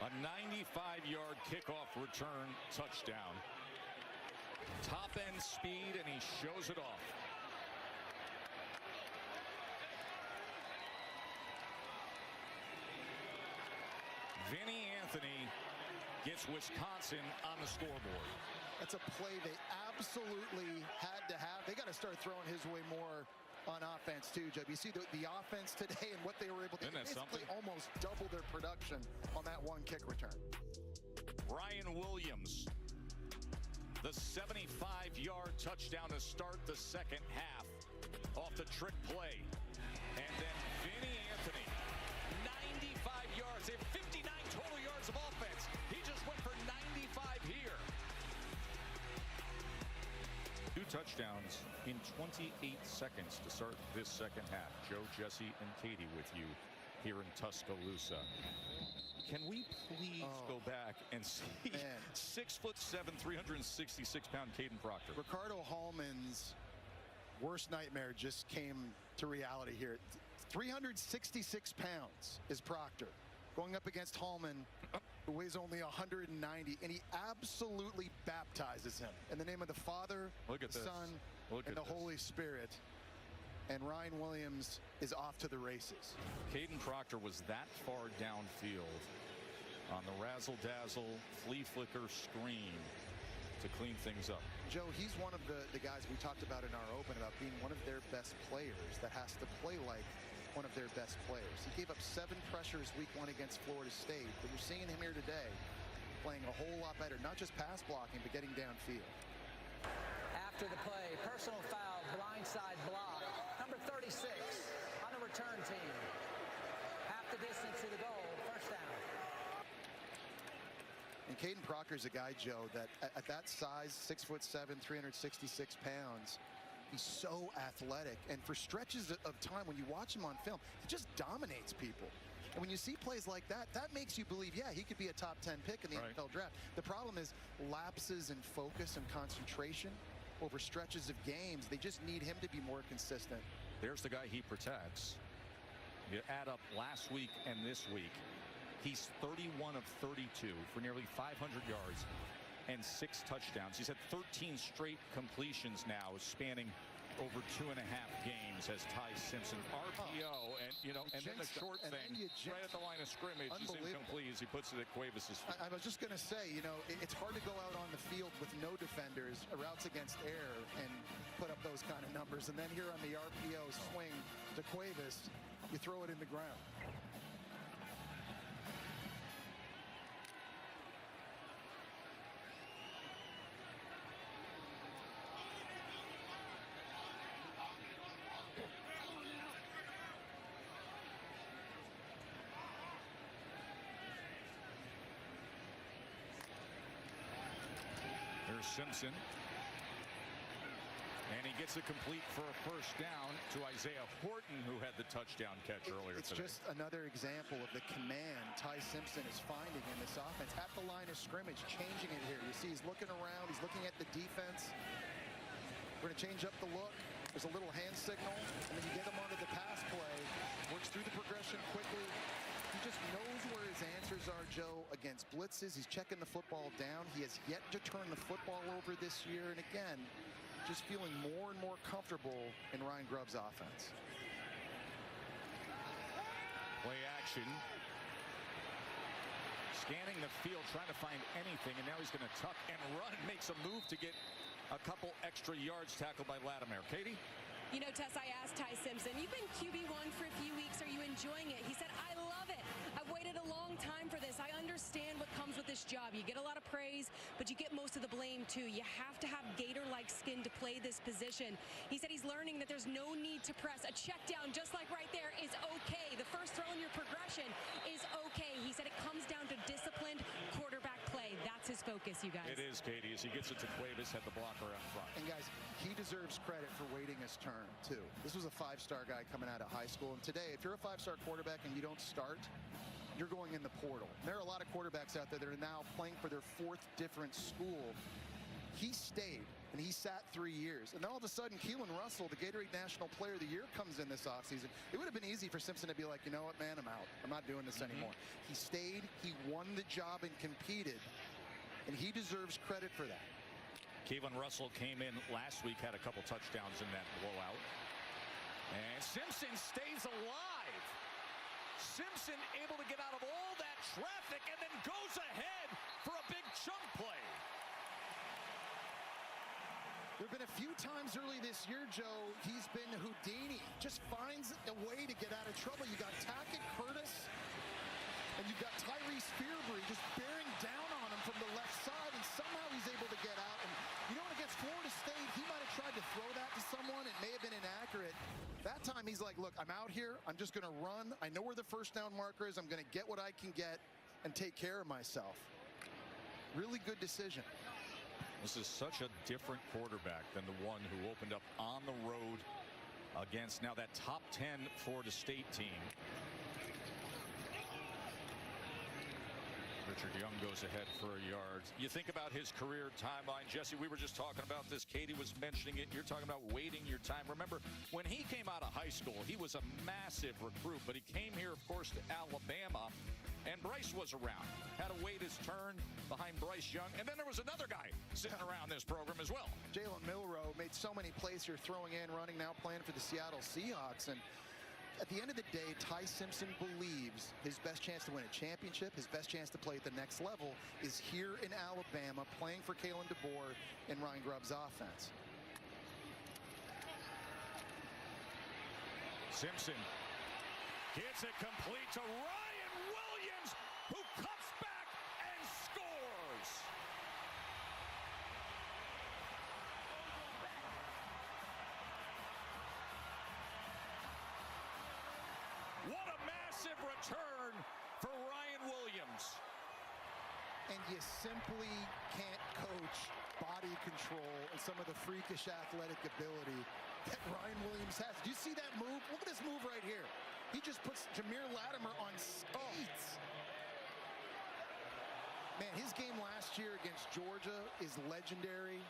A 95-yard kickoff return touchdown. Top-end speed, and he shows it off. Vinny Anthony gets Wisconsin on the scoreboard. That's a play they absolutely had to have. They got to start throwing his way more on offense too, Jeb. You see the offense today and what they were able to basically almost double their production on that one kick return. Ryan Williams, the 75-yard touchdown to start the second half off the trick play. And then Vinny Anthony, 95 yards, 59 total yards of offense. He just went for 95 here. 2 touchdowns in 28 seconds to start this second half. Joe, Jesse, and Katie with you here in Tuscaloosa. Can we please go back and see 6'7", 366-pound Caden Proctor? Ricardo Hallman's worst nightmare just came to reality here. 366 pounds is Proctor, going up against Hallman, who weighs only 190, and he absolutely baptizes him in the name of the Father, the Son, and the Holy Spirit. And Ryan Williams is off to the races. Caden Proctor was that far downfield on the razzle-dazzle, flea flicker screen to clean things up. Joe, he's one of the guys we talked about in our open about being one of their best players that has to play like one of their best players. He gave up 7 pressures week 1 against Florida State, but you're seeing him here today playing a whole lot better, not just pass blocking, but getting downfield. After the play, personal foul, blindside block, number 36 on the return team. Half the distance to the goal, first down. And Caden Proctor's a guy, Joe, that at that size, 6'7", 366 pounds, he's so athletic. And for stretches of time, when you watch him on film, he just dominates people. And when you see plays like that, that makes you believe, yeah, he could be a top 10 pick in the NFL draft. The problem is lapses in focus and concentration over stretches of games. They just need him to be more consistent. There's the guy he protects. You add up last week and this week, he's 31 of 32 for nearly 500 yards and 6 touchdowns. He's had 13 straight completions now, spanning over 2.5 games as Ty Simpson. RPO, and then the short thing right at the line of scrimmage is incomplete as he puts it at Cuevas' feet. I was just going to say, it's hard to go out on the field with no defenders, routes against air, and put up those kind of numbers. And then here on the RPO swing to Cuevas, you throw it in the ground. Simpson, and he gets it complete for a first down to Isaiah Horton, who had the touchdown catch earlier today. It's just another example of the command Ty Simpson is finding in this offense at the line of scrimmage, changing it here. You see he's looking around, he's looking at the defense. We're going to change up the look. There's a little hand signal, and then you get him onto the pass play, works through the progression quickly. He just knows where his answers are, Joe, against blitzes. He's checking the football down. He has yet to turn the football over this year. And again, just feeling more and more comfortable in Ryan Grubb's offense. Play action. Scanning the field, trying to find anything. And now he's going to tuck and run. Makes a move to get a couple extra yards, tackled by Latimer. Katie? You know, Tess, I asked Ty Simpson, you've been QB1 for a few weeks. Are you enjoying it? He said, I love it. I've waited a long time for this. I understand what comes with this job. You get a lot of praise, but you get most of the blame, too. You have to have Gator-like skin to play this position. He said he's learning that there's no need to press. A check down, just like right there, is okay. The first throw in your progression is okay. He said it comes down to disciplined quarterback play. That's his focus, you guys. It is, Katie, as he gets it to Cuevas, had the blocker up front. And, guys, he deserves credit for waiting his turn, too. This was a 5-star guy coming out of high school. And today, if you're a 5-star quarterback and you don't start, you're going in the portal. There are a lot of quarterbacks out there that are now playing for their 4th different school. He stayed, and he sat 3 years. And then all of a sudden, Keelan Russell, the Gatorade National Player of the Year, comes in this offseason. It would have been easy for Simpson to be like, you know what, man, I'm out. I'm not doing this anymore. He stayed, he won the job and competed, and he deserves credit for that. Keelan Russell came in last week, had a couple touchdowns in that blowout. And Simpson stays alive. Simpson able to get out of all that traffic and then goes ahead for a big chunk play. There have been a few times early this year, Joe, he's been Houdini. Just finds a way to get out of trouble. You got Tackett Curtis, and you've got Tyrese Fearbury just bearing down on him from the left side, and somehow he's able to get out. And against Florida State, he might have tried to throw that to someone. It may have been inaccurate. That time, he's like, look, I'm out here. I'm just going to run. I know where the first down marker is. I'm going to get what I can get and take care of myself. Really good decision. This is such a different quarterback than the one who opened up on the road against now that top 10 Florida State team. Richard Young goes ahead for a yard. You think about his career timeline, Jesse, we were just talking about this. Katie was mentioning it. You're talking about waiting your time. Remember, when he came out of high school, he was a massive recruit, but he came here, of course, to Alabama, and Bryce was around. Had to wait his turn behind Bryce Young. And then there was another guy sitting around this program as well. Jalen Milroe made so many plays here, throwing in, running, now playing for the Seattle Seahawks. And at the end of the day, Ty Simpson believes his best chance to win a championship, his best chance to play at the next level is here in Alabama, playing for Kalen DeBoer and Ryan Grubb's offense. Simpson gets it complete to Ryan Williams, who cuts back and scores. What a massive return for Ryan Williams. And you simply can't coach body control and some of the freakish athletic ability that Ryan Williams has. Do you see that move? Look at this move right here. He just puts Jameer Latimer on skates. Man, his game last year against Georgia is legendary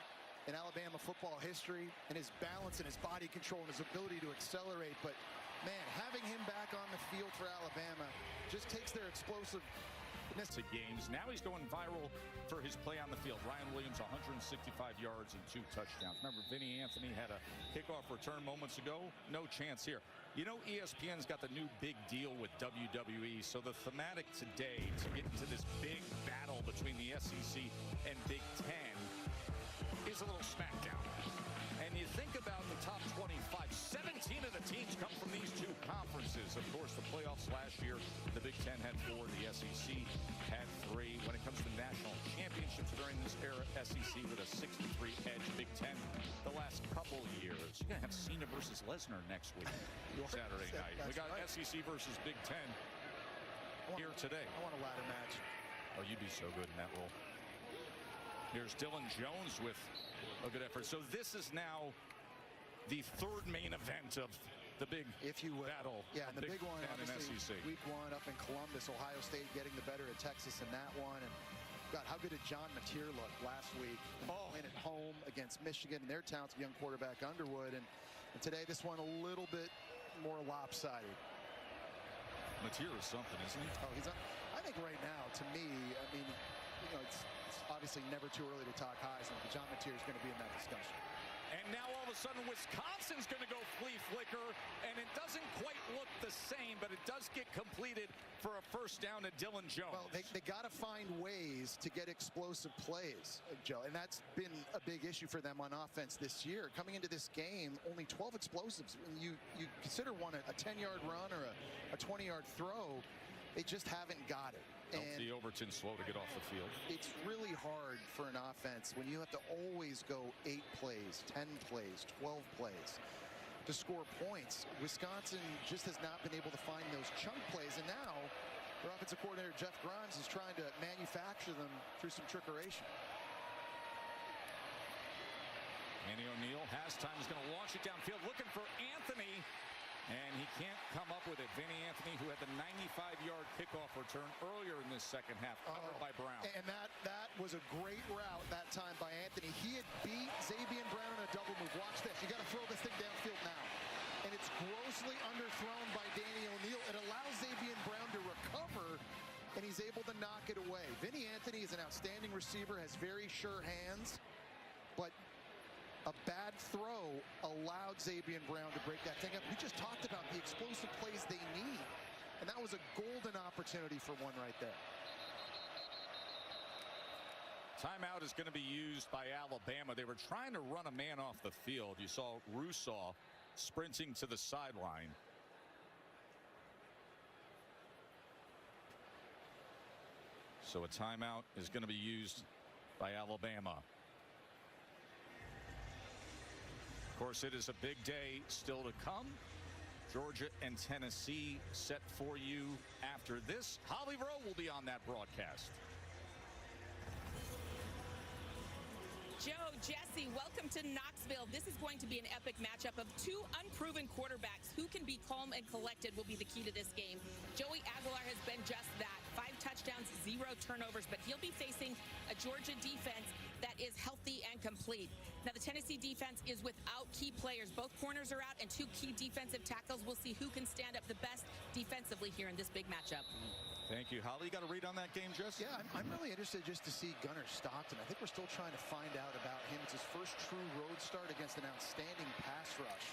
in Alabama football history, and his balance and his body control and his ability to accelerate. But, man, having him back on the field for Alabama just takes their explosiveness to games. Now he's going viral for his play on the field. Ryan Williams, 165 yards and 2 touchdowns. Remember, Vinny Anthony had a kickoff return moments ago. No chance here. You know, ESPN's got the new big deal with WWE, so the thematic today to get into this big battle between the SEC and Big Ten is a little smackdown. And you think about the top 25, 17 of the teams come from these two conferences. Of course, the playoffs last year, the Big Ten had 4, the SEC had 3. When it comes to national championships during this era, SEC with a 63 edge, Big Ten the last couple years. You're going to have Cena versus Lesnar next week, Saturday night. We got right. SEC versus Big Ten here today. I want a ladder match. Oh, you'd be so good in that role. Here's Dylan Jones with a good effort. So this is now the third main event of the big battle. Yeah, and the big one, obviously, SEC. week 1 up in Columbus, Ohio State getting the better of Texas in that one. And God, how good did John Mateer look last week? Playing at home against Michigan and their talented young quarterback Underwood. And today, this one a little bit more lopsided. Mateer is something, isn't he? Oh, I think right now, to me, I mean, you know, it's obviously never too early to talk Heisman, but John Mateer is going to be in that discussion. And now all of a sudden Wisconsin's going to go flea flicker, and it doesn't quite look the same, but it does get completed for a first down to Dylan Jones. Well, they got to find ways to get explosive plays, Joe, and that's been a big issue for them on offense this year. Coming into this game, only 12 explosives. When you consider one a 10-yard run or a 20-yard throw, they just haven't got it. The Overton slow to get off the field. It's really hard for an offense when you have to always go 8 plays, 10 plays, 12 plays to score points. Wisconsin just has not been able to find those chunk plays, and now their offensive coordinator Jeff Grimes is trying to manufacture them through some trickeration. Andy O'Neill has time. He's going to launch it downfield, looking for Anthony. And he can't come up with it. Vinny Anthony, who had the 95-yard kickoff return earlier in this second half, covered by Brown. And that was a great route that time by Anthony. He had beat Xavier Brown in a double move. Watch this. You got to throw this thing downfield now. And it's grossly underthrown by Danny O'Neill. It allows Xavier Brown to recover, and he's able to knock it away. Vinny Anthony is an outstanding receiver, has very sure hands, but a bad throw allowed Xavier Brown to break that thing up. We just talked about the explosive plays they need, and that was a golden opportunity for one right there. Timeout is going to be used by Alabama. They were trying to run a man off the field. You saw Rousseau sprinting to the sideline. So a timeout is going to be used by Alabama. Of course, it is a big day still to come. Georgia and Tennessee set for you after this. Holly Rowe will be on that broadcast. Joe, Jesse, welcome to Knoxville. This is going to be an epic matchup of 2 unproven quarterbacks. Who can be calm and collected will be the key to this game. Joey Aguilar has been just that. 5 touchdowns, 0 turnovers, but he'll be facing a Georgia defense that is healthy and complete. Now, the Tennessee defense is without key players. Both corners are out and 2 key defensive tackles. We'll see who can stand up the best defensively here in this big matchup. Thank you, Holly. You got a read on that game, Jess? Yeah, I'm really interested just to see Gunnar Stockton. I think we're still trying to find out about him. It's his first true road start against an outstanding pass rush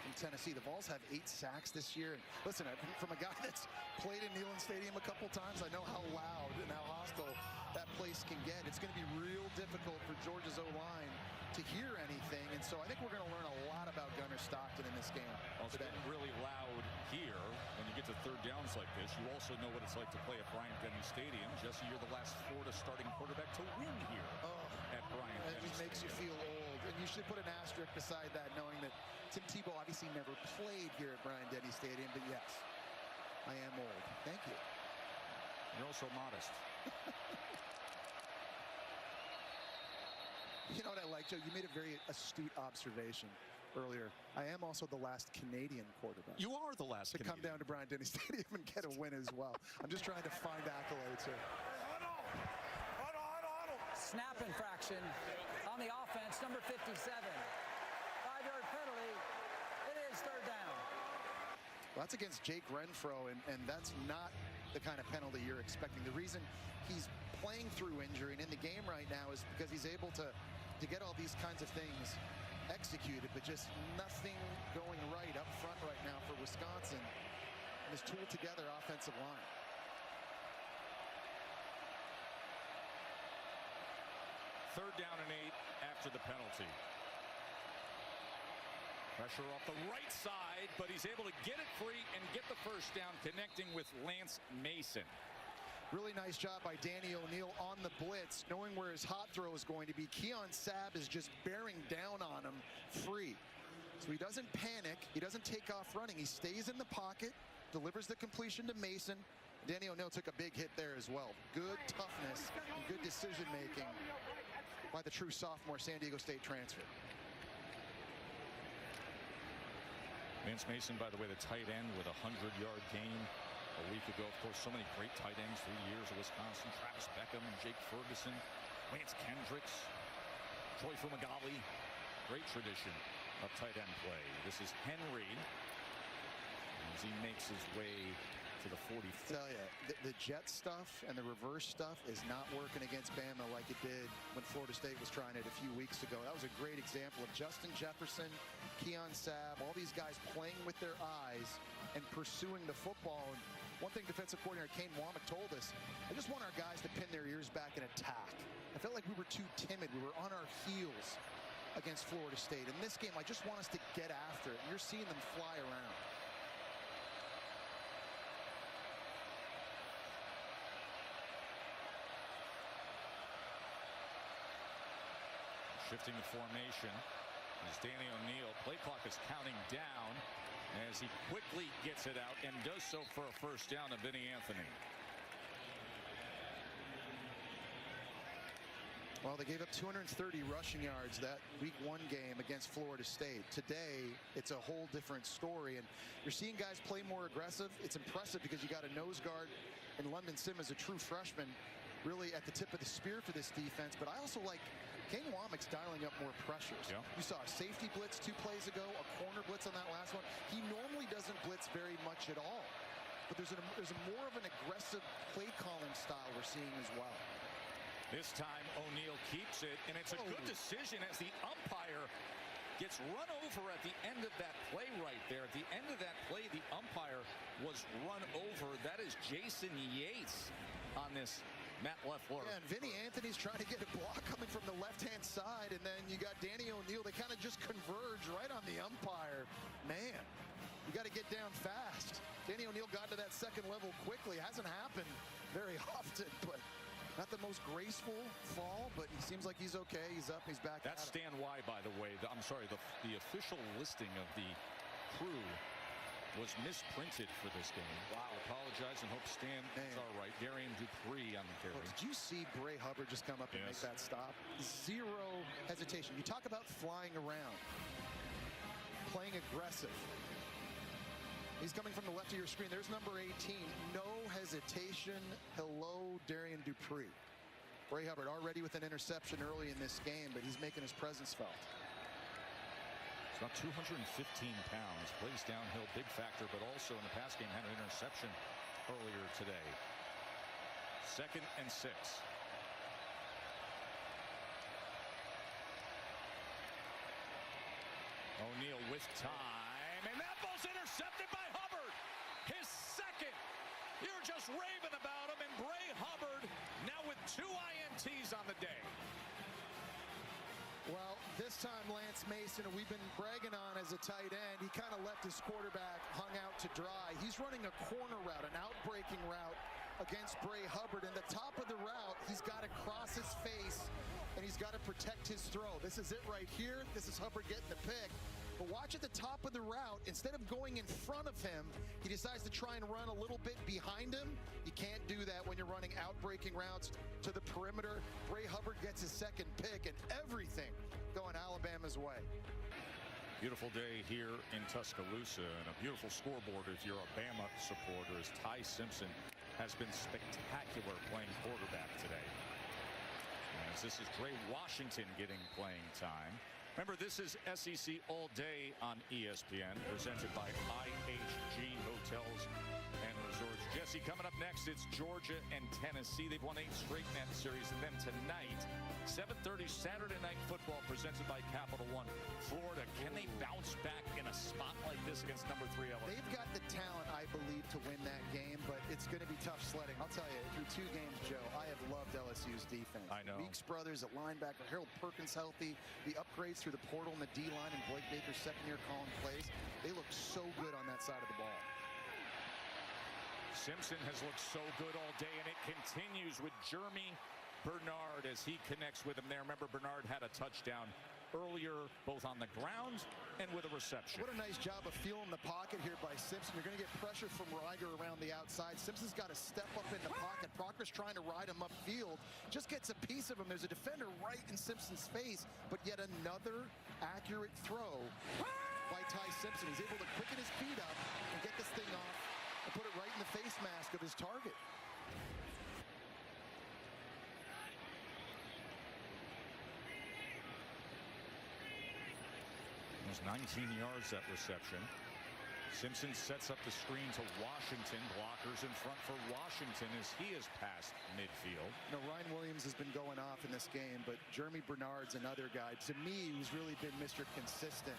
from Tennessee. The Vols have 8 sacks this year. And listen, from a guy that's played in Neyland Stadium a couple times, I know how loud and how hostile that place can get. It's going to be real difficult for Georgia's O-line to hear anything. And so I think we're going to learn a lot about Gunnar Stockton in this game. Well, it's getting really loud here. When you get to third downs like this, you also know what it's like to play at Bryant-Denny Stadium. Jesse, you're the last Florida starting quarterback to win here at Bryant-Denny It just makes you feel old. And you should put an asterisk beside that, knowing that Tim Tebow obviously never played here at Bryant-Denny Stadium. But yes, I am old. Thank you. You're also modest. You know what I like, Joe? You made a very astute observation earlier. I am also the last Canadian quarterback. You are the last to come down to Bryant-Denny Stadium and get a win as well. I'm just trying to find accolades here. Snap infraction on the offense, number 57. 5-yard penalty. It is third down. Well, that's against Jake Renfro, and that's not the kind of penalty you're expecting. The reason he's playing through injury and in the game right now is because he's able to get all these kinds of things executed, but just nothing going right up front right now for Wisconsin and this tool together offensive line. Third down and 8 after the penalty. Pressure off the right side, but he's able to get it free and get the first down, connecting with Lance Mason. Really nice job by Danny O'Neal on the blitz, knowing where his hot throw is going to be. Keon Sabb is just bearing down on him free. So he doesn't panic. He doesn't take off running. He stays in the pocket, delivers the completion to Mason. Danny O'Neal took a big hit there as well. Good toughness and good decision making by the true sophomore San Diego State transfer. Vince Mason, by the way, the tight end with a 100-yard game a week ago. Of course, so many great tight ends through the years of Wisconsin. Travis Beckham, Jake Ferguson, Lance Kendricks, Troy Fumagalli. Great tradition of tight end play. This is Henry as he makes his way to the 40. Tell you, the jet stuff and the reverse stuff is not working against Bama like it did when Florida State was trying it a few weeks ago. That was a great example of Justin Jefferson, Keon Sabb, all these guys playing with their eyes and pursuing the football. And one thing defensive coordinator Kane Womack told us, I just want our guys to pin their ears back and attack. I felt like we were too timid. We were on our heels against Florida State. In this game, I just want us to get after it. And you're seeing them fly around. Shifting the formation as Danny O'Neal. Play clock is counting down as he quickly gets it out and does so for a first down to Vinny Anthony. Well, they gave up 230 rushing yards that week 1 game against Florida State. Today, it's a whole different story, and you're seeing guys play more aggressive. It's impressive because you got a nose guard in London Simmons, a true freshman, really at the tip of the spear for this defense. But I also like Kane Womack's dialing up more pressures. Yeah. You saw a safety blitz 2 plays ago, a corner blitz on that last one. He normally doesn't blitz very much at all. But there's a more of an aggressive play calling style we're seeing as well. This time O'Neal keeps it, and it's a good decision as the umpire gets run over at the end of that play right there. At the end of that play, the umpire was run over. That is Jason Yates on this Matt LaFleur. Yeah, and Vinny Anthony's trying to get a block coming from the left-hand side, and then you got Danny O'Neal. They kind of just converge right on the umpire. Man, you got to get down fast. Danny O'Neal got to that second level quickly. Hasn't happened very often, but not the most graceful fall, but he seems like he's okay. He's up, he's back. That's Stan Y, by the way. I'm sorry, the official listing of the crew was misprinted for this game. Wow. I apologize and hope Stan is all right. Darian Dupree on the carry. Oh, did you see Bray Hubbard just come up and make that stop? Zero hesitation. You talk about flying around, playing aggressive. He's coming from the left of your screen. There's number 18. No hesitation. Hello, Darian Dupree. Bray Hubbard already with an interception early in this game, but he's making his presence felt. He's about 215 pounds. Plays downhill, big factor, but also in the pass game had an interception earlier today. 2nd and 6. O'Neal with time Football's intercepted by Hubbard. His second. You're just raving about him. And Bray Hubbard now with 2 INTs on the day. Well, this time Lance Mason, who we've been bragging on as a tight end, he kind of left his quarterback hung out to dry. He's running a corner route, an out-breaking route against Bray Hubbard. And the top of the route, he's got to cross his face, and he's got to protect his throw. This is it right here. This is Hubbard getting the pick. But watch at the top of the route, instead of going in front of him, he decides to try and run a little bit behind him. You can't do that when you're running out-breaking routes to the perimeter. Bray Hubbard gets his second pick, and everything going Alabama's way. Beautiful day here in Tuscaloosa, and a beautiful scoreboard if you're a Bama supporter, as Ty Simpson has been spectacular playing quarterback today. As this is Dre Washington getting playing time. Remember, this is SEC All Day on ESPN, presented by IHG Hotels and Resorts. Jesse, coming up next, it's Georgia and Tennessee. They've won 8 straight in that series. And then tonight, 7:30 Saturday Night Football, presented by Capital One. Florida, can they bounce back in a spot like this against number 3 LSU? They've got the talent, I believe, to win that game, but it's going to be tough sledding. I'll tell you, through 2 games, Joe, I have loved LSU's defense. I know. Meeks brothers at linebacker, Harold Perkins healthy, the upgrades through the portal and the D-line, and Blake Baker's second year calling plays. They look so good on that side of the ball. Simpson has looked so good all day, and it continues with Jeremy Bernard as he connects with him there. Remember, Bernard had a touchdown earlier, both on the ground and with a reception. What a nice job of feeling the pocket here by Simpson. You're going to get pressure from Riger around the outside. Simpson's got to step up in the pocket. Proctor's trying to ride him upfield. Just gets a piece of him. There's a defender right in Simpson's face, but yet another accurate throw by Ty Simpson. He's able to quicken his feet up and get this thing off and put it right in the face mask of his target. It was 19 yards, that reception. Simpson sets up the screen to Washington. Blockers in front for Washington as he is past midfield. You know, Ryan Williams has been going off in this game, but Jeremy Bernard's another guy, to me, who's really been Mr. Consistent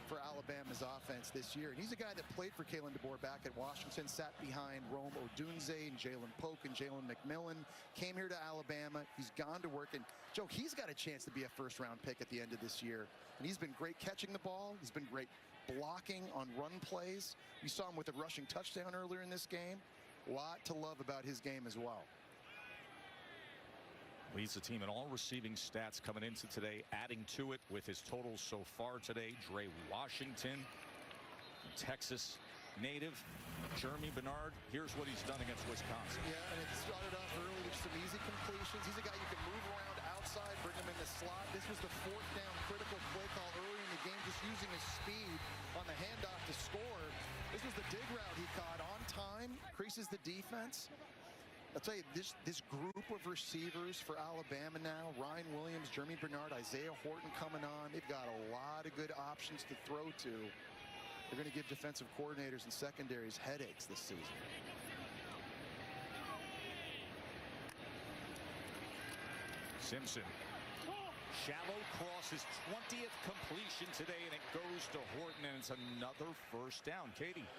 for Alabama's offense this year. And he's a guy that played for Kalen DeBoer back at Washington, sat behind Rome Odunze and Jalen Polk and Jalen McMillan, came here to Alabama. He's gone to work. And, Joe, he's got a chance to be a first-round pick at the end of this year. And he's been great catching the ball. He's been great blocking on run plays. We saw him with a rushing touchdown earlier in this game. A lot to love about his game as well. Leads the team in all receiving stats coming into today, adding to it with his totals so far today. Dre Washington, Texas native. Jeremy Bernard, here's what he's done against Wisconsin. Yeah, and it started off early with some easy completions. He's a guy you can move around outside, bring him in the slot. This was the 4th down critical play call early in the game, just using his speed on the handoff to score. This was the dig route he caught on time, increases the defense. I'll tell you, this group of receivers for Alabama now, Ryan Williams, Jeremy Bernard, Isaiah Horton coming on. They've got a lot of good options to throw to. They're going to give defensive coordinators and secondaries headaches this season. Simpson. Shallow cross, his 20th completion today, and it goes to Horton, and it's another first down. Katie.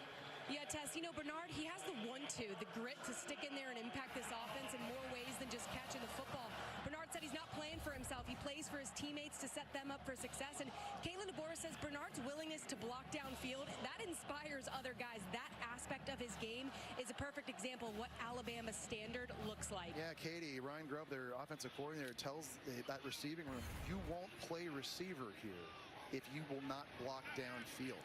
Yeah, Tess, you know, Bernard, he has the 1-2, the grit to stick in there and impact this offense in more ways than just catching the football. Bernard said he's not playing for himself. He plays for his teammates to set them up for success. And Kalen DeBoer says Bernard's willingness to block downfield, that inspires other guys. That aspect of his game is a perfect example of what Alabama's standard looks like. Yeah, Katie, Ryan Grubb, their offensive coordinator, tells that receiving room, you won't play receiver here if you will not block downfield.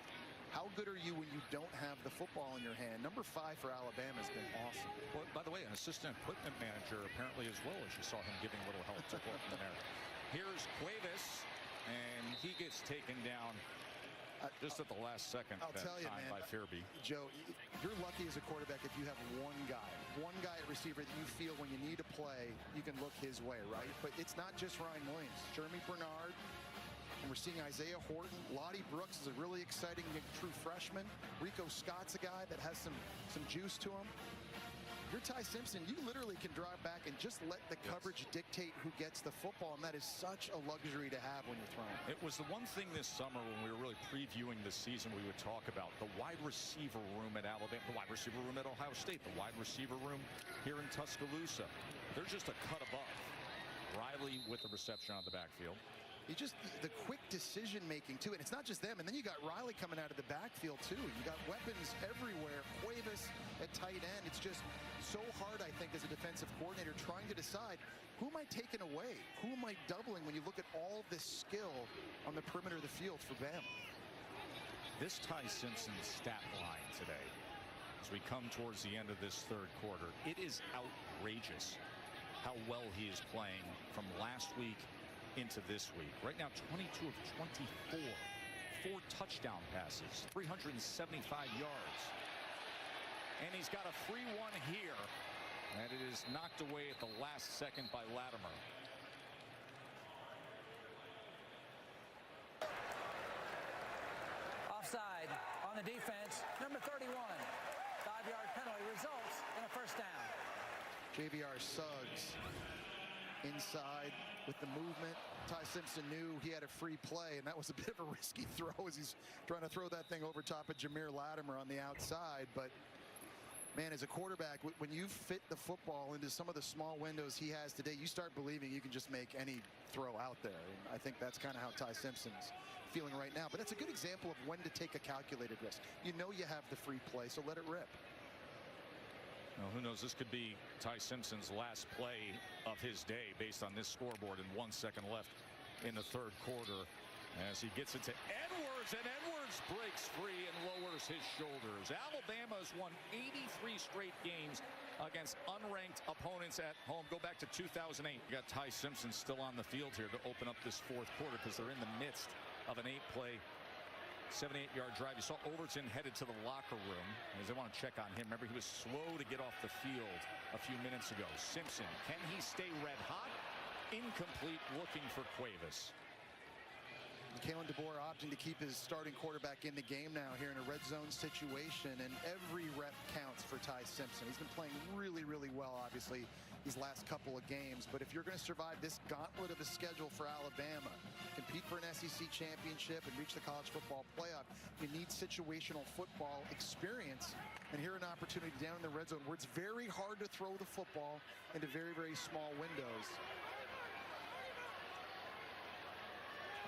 How good are you when you don't have the football in your hand? Number 5 for Alabama has been awesome. Well, by the way, an assistant equipment manager apparently as well, as you saw him giving a little help to Horton there. Here's Cuevas, and he gets taken down just at the last second. I'll tell you, man, by Fairby. Joe, you're lucky as a quarterback if you have one guy at receiver that you feel when you need to play, you can look his way, right? But it's not just Ryan Williams. Jeremy Bernard, and we're seeing Isaiah Horton. Lottie Brooks is a really exciting true freshman. Rico Scott's a guy that has some juice to him. you're Ty Simpson, you literally can drive back and just let the coverage dictate who gets the football, and that is such a luxury to have when you're throwing. It was the one thing this summer when we were really previewing the season we would talk about the wide receiver room at Alabama, the wide receiver room at Ohio State, the wide receiver room here in Tuscaloosa. They're just a cut above. Riley with the reception on the backfield. He just, the quick decision making too, and it's not just them. And then you got Riley coming out of the backfield too. You got weapons everywhere. Cuevas at tight end. It's just so hard, I think, as a defensive coordinator trying to decide who am I taking away, who am I doubling when you look at all this skill on the perimeter of the field for Bama. This Ty Simpson stat line today, as we come towards the end of this third quarter, it is outrageous how well he is playing from last week into this week. Right now, 22 of 24, 4 touchdown passes, 375 yards. And he's got a free one here, and it is knocked away at the last second by Latimer. Offside on the defense. Number 31. 5-yard penalty results in a first down. JVR Suggs inside with the movement. Ty Simpson knew he had a free play, and that was a bit of a risky throw as he's trying to throw that thing over top of Jameer Latimer on the outside. But man, as a quarterback, when you fit the football into some of the small windows he has today, you start believing you can just make any throw out there. And I think that's kind of how Ty Simpson's feeling right now. But that's a good example of when to take a calculated risk. You know you have the free play, so let it rip. Well, who knows? This could be Ty Simpson's last play of his day based on this scoreboard and 1 second left in the third quarter as he gets it to Edwards, and Edwards breaks free and lowers his shoulders. Alabama has won 83 straight games against unranked opponents at home. Go back to 2008. You got Ty Simpson still on the field here to open up this fourth quarter because they're in the midst of an 8-play 78-yard drive. You saw Overton headed to the locker room as they want to check on him. Remember, he was slow to get off the field a few minutes ago. Simpson, can he stay red hot? Incomplete, looking for Cuevas. Kalen DeBoer opting to keep his starting quarterback in the game now here in a red zone situation, and every rep counts for Ty Simpson. He's been playing really, really well, obviously, these last couple of games. But if you're going to survive this gauntlet of a schedule for Alabama, compete for an SEC championship and reach the college football playoff, you need situational football experience. And here an opportunity down in the red zone where it's very hard to throw the football into very, very small windows.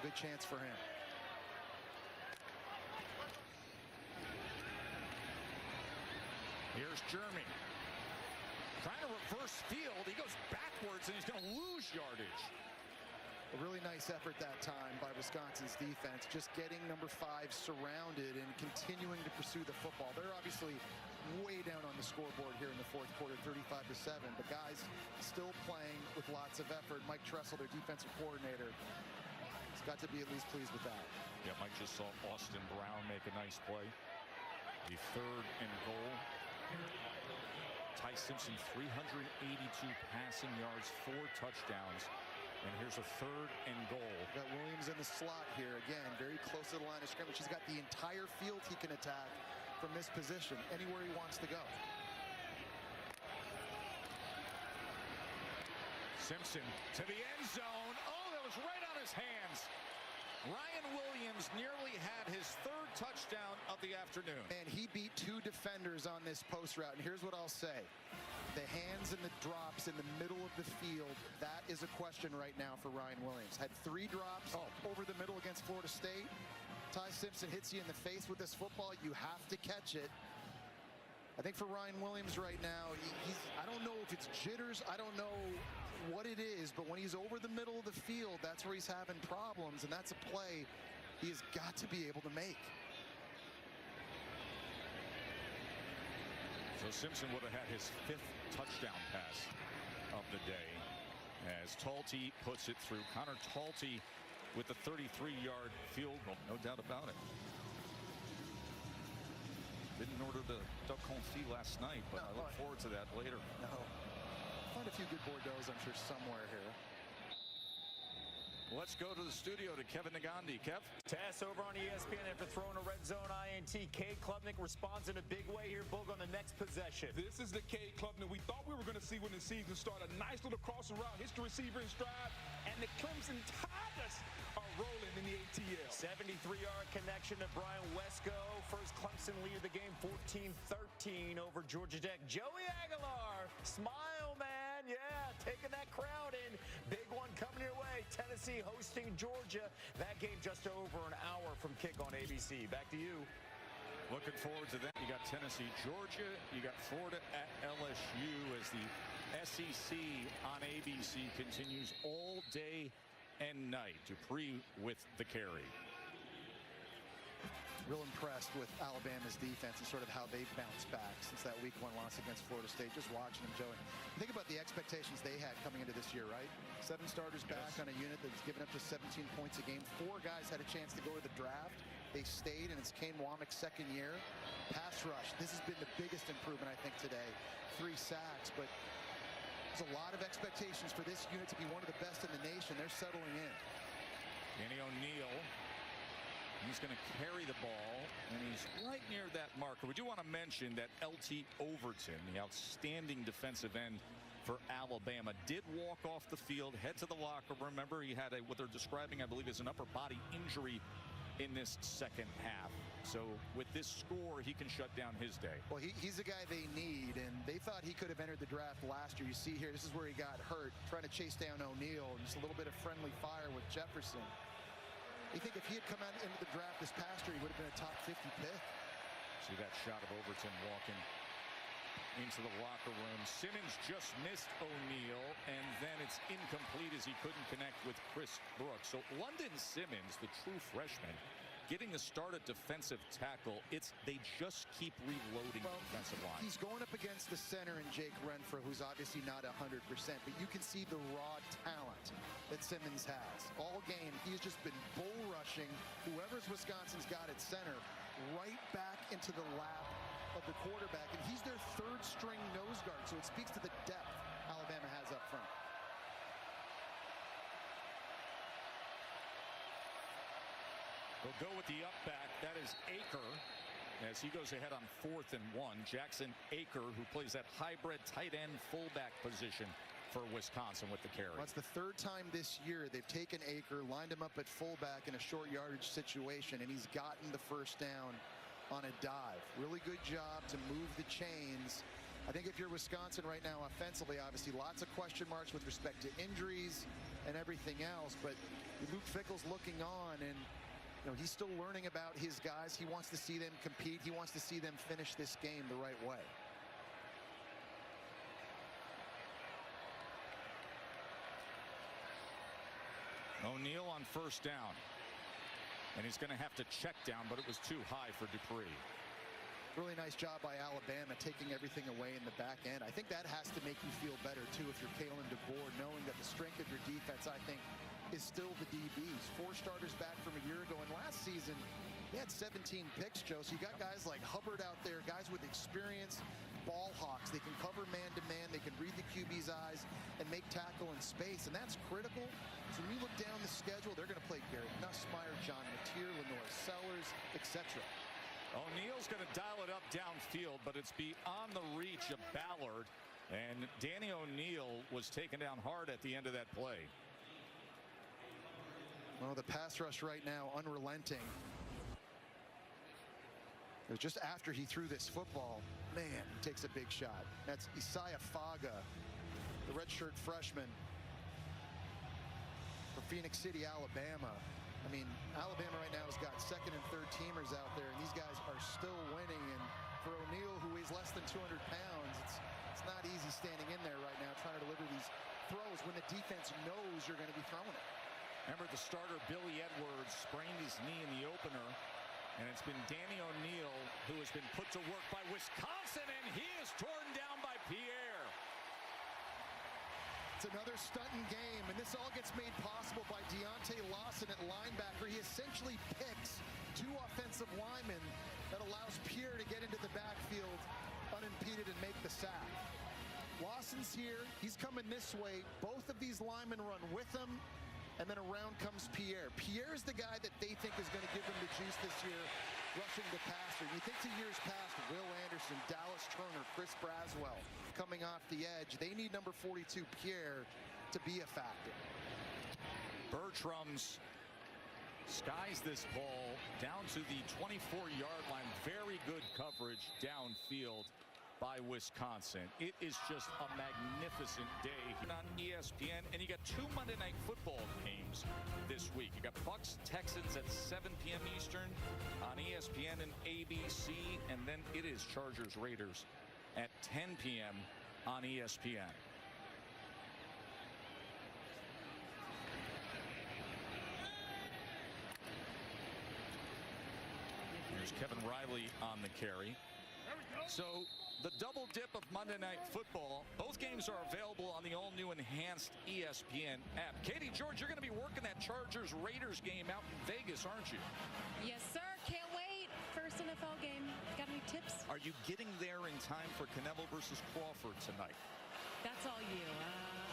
Good chance for him. Here's Jeremy. Trying to reverse field. He goes backwards and he's going to lose yardage. A really nice effort that time by Wisconsin's defense, just getting number 5 surrounded and continuing to pursue the football. They're obviously way down on the scoreboard here in the fourth quarter, 35-7. But guys still playing with lots of effort. Mike Tressel, their defensive coordinator, has got to be at least pleased with that. Yeah, Mike just saw Austin Brown make a nice play. The 3rd and goal. Ty Simpson, 382 passing yards, 4 touchdowns. And here's a 3rd and goal. Got Williams in the slot here. Again, very close to the line of scrimmage. He's got the entire field he can attack from this position, anywhere he wants to go. Simpson to the end zone. Oh, that was right on his hands. Ryan Williams nearly had his 3rd touchdown of the afternoon. And he beat 2 defenders on this post route. And here's what I'll say. The hands and the drops in the middle of the field, that is a question right now for Ryan Williams. Had 3 drops over the middle against Florida State. Ty Simpson hits you in the face with this football. You have to catch it. I think for Ryan Williams right now, I don't know if it's jitters. I don't know what it is, but when he's over the middle of the field, that's where he's having problems, and that's a play he has got to be able to make. So Simpson would have had his 5th touchdown pass of the day as Talty puts it through. Connor Talty with the 33-yard field goal, no doubt about it. Didn't order the duck confit last night, but I look forward to that later. No. Find a few good Bordeaux, I'm sure, somewhere here. Let's go to the studio to Kevin Negandhi. Kev? Tass over on ESPN after throwing a red zone INT. Cade Klubnik responds in a big way here, Boog, on the next possession. This is the Cade Klubnik we thought we were going to see when the season started. A nice little crossing route, hits the receiver in stride, and the Clemson Tigers are rolling in the ATL. 73-yard connection to Brian Wesco. First Clemson lead of the game, 14-13 over Georgia Tech. Joey Aguilar, smile, man. Yeah, taking that crowd in. Big one coming your way. Tennessee hosting Georgia. That game just over an hour from kick on ABC. Back to you. Looking forward to that. You got Tennessee, Georgia. You got Florida at LSU as the SEC on ABC continues all day and night. Dupree with the carry. Real impressed with Alabama's defense and sort of how they've bounced back since that week 1 loss against Florida State. Just watching them, Joey. Think about the expectations they had coming into this year, right? 7 starters back on a unit that's given up to 17 points a game. 4 guys had a chance to go to the draft. They stayed, and it's Kane Womack's second year. Pass rush. This has been the biggest improvement, I think, today. 3 sacks, but there's a lot of expectations for this unit to be one of the best in the nation. They're settling in. Danny O'Neal. He's going to carry the ball, and he's right near that marker. We do want to mention that LT Overton, the outstanding defensive end for Alabama, did walk off the field, head to the locker room. Remember, he had what they're describing, I believe, as an upper body injury in this second half. So with this score, he can shut down his day. Well, he's the guy they need, and they thought he could have entered the draft last year. You see here, this is where he got hurt, trying to chase down O'Neal, and just a little bit of friendly fire with Jefferson. You think if he had come out into the draft this past year, he would have been a top 50 pick. See that shot of Overton walking into the locker room. Simmons just missed O'Neal, and then it's incomplete as he couldn't connect with Chris Brooks. So London Simmons, the true freshman, getting the start at defensive tackle. They just keep reloading the defensive line. He's going up against the center in Jake Renfro, who's obviously not 100%, but you can see the raw talent that Simmons has. All game, he's just been bull rushing whoever's Wisconsin's got at center right back into the lap of the quarterback, and he's their 3rd string nose guard, so it speaks to the depth Alabama has up front. They'll go with the up back. That is Aker as he goes ahead on 4th and 1. Jackson Aker, who plays that hybrid tight end fullback position for Wisconsin with the carry. That's the 3rd time this year they've taken Aker, lined him up at fullback in a short yardage situation, and he's gotten the first down on a dive. Really good job to move the chains. I think if you're Wisconsin right now offensively, obviously lots of question marks with respect to injuries and everything else, but Luke Fickell's looking on, and he's still learning about his guys. He wants to see them compete. He wants to see them finish this game the right way. O'Neal on first down. And he's going to have to check down, but it was too high for Dupree. Really nice job by Alabama taking everything away in the back end. I think that has to make you feel better, too, if you're Kalen DeBoer, knowing that the strength of your defense, I think, is still the DBs. 4 starters back from a year ago, and last season they had 17 picks, Joe. So you got guys like Hubbard out there, guys with experience, ball hawks. They can cover man-to-man, they can read the QB's eyes and make tackle in space, and that's critical. So when you look down the schedule, they're going to play Garrett Nussmeier, John Mateer, Lenore Sellers, etc. O'Neal's going to dial it up downfield, but it's beyond the reach of Ballard, and Danny O'Neal was taken down hard at the end of that play. Well, the pass rush right now, unrelenting. It was just after he threw this football. Man, he takes a big shot. That's Isaiah Faga, the redshirt freshman for Phoenix City, Alabama. I mean, Alabama right now has got 2nd and 3rd teamers out there, and these guys are still winning. And for O'Neal, who weighs less than 200 pounds, it's not easy standing in there right now trying to deliver these throws when the defense knows you're going to be throwing it. Remember, the starter, Billy Edwards, sprained his knee in the opener, and it's been Danny O'Neal who has been put to work by Wisconsin, and he is torn down by Pierre. It's another stunting game, and this all gets made possible by Deontay Lawson at linebacker. He essentially picks 2 offensive linemen that allows Pierre to get into the backfield unimpeded and make the sack. Lawson's here. He's coming this way. Both of these linemen run with him, And then around comes Pierre. Pierre is the guy that they think is going to give them the juice this year, rushing the passer. You think to years past, Will Anderson, Dallas Turner, Chris Braswell coming off the edge. They need number 42, Pierre, to be a factor. Bertrams skies this ball down to the 24-yard line. Very good coverage downfield by Wisconsin. It is just a magnificent day on ESPN, and you got 2 Monday Night Football games this week. You got Bucks Texans at 7 p.m. Eastern on ESPN and ABC, and then it is Chargers Raiders at 10 p.m. on ESPN. Here's Kevin Riley on the carry. So the double dip of Monday Night Football. Both games are available on the all-new enhanced ESPN app. Katie George, you're going to be working that Chargers-Raiders game out in Vegas, aren't you? Yes, sir. Can't wait. First NFL game. Got any tips? Are you getting there in time for Canelo versus Crawford tonight? That's all you.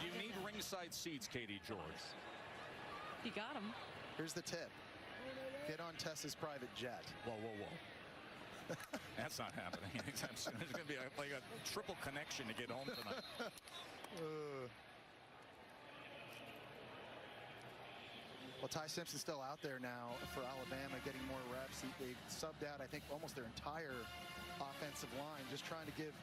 You need ringside seats, Katie George. You got them. Here's the tip. Get on Tessa's private jet. Whoa, whoa, whoa. That's not happening anytime soon. There's going to be like a triple connection to get home tonight. Well, Ty Simpson's still out there now for Alabama, getting more reps. They subbed out, I think, almost their entire offensive line, just trying to give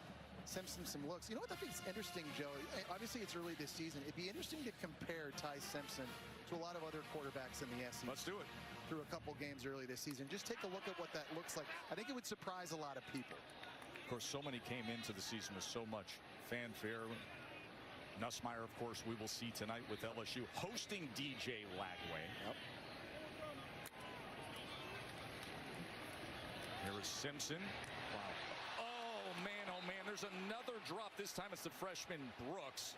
Simpson some looks. You know what I think is interesting, Joey? Obviously, it's early this season. It'd be interesting to compare Ty Simpson to a lot of other quarterbacks in the SEC. Let's do it. Through a couple games early this season. Just take a look at what that looks like. I think it would surprise a lot of people. Of course, so many came into the season with so much fanfare. Nussmeier, of course, we will see tonight with LSU hosting DJ Lagway. Yep. Here is Simpson. Wow. Oh, man, there's another drop. This time it's the freshman Brooks.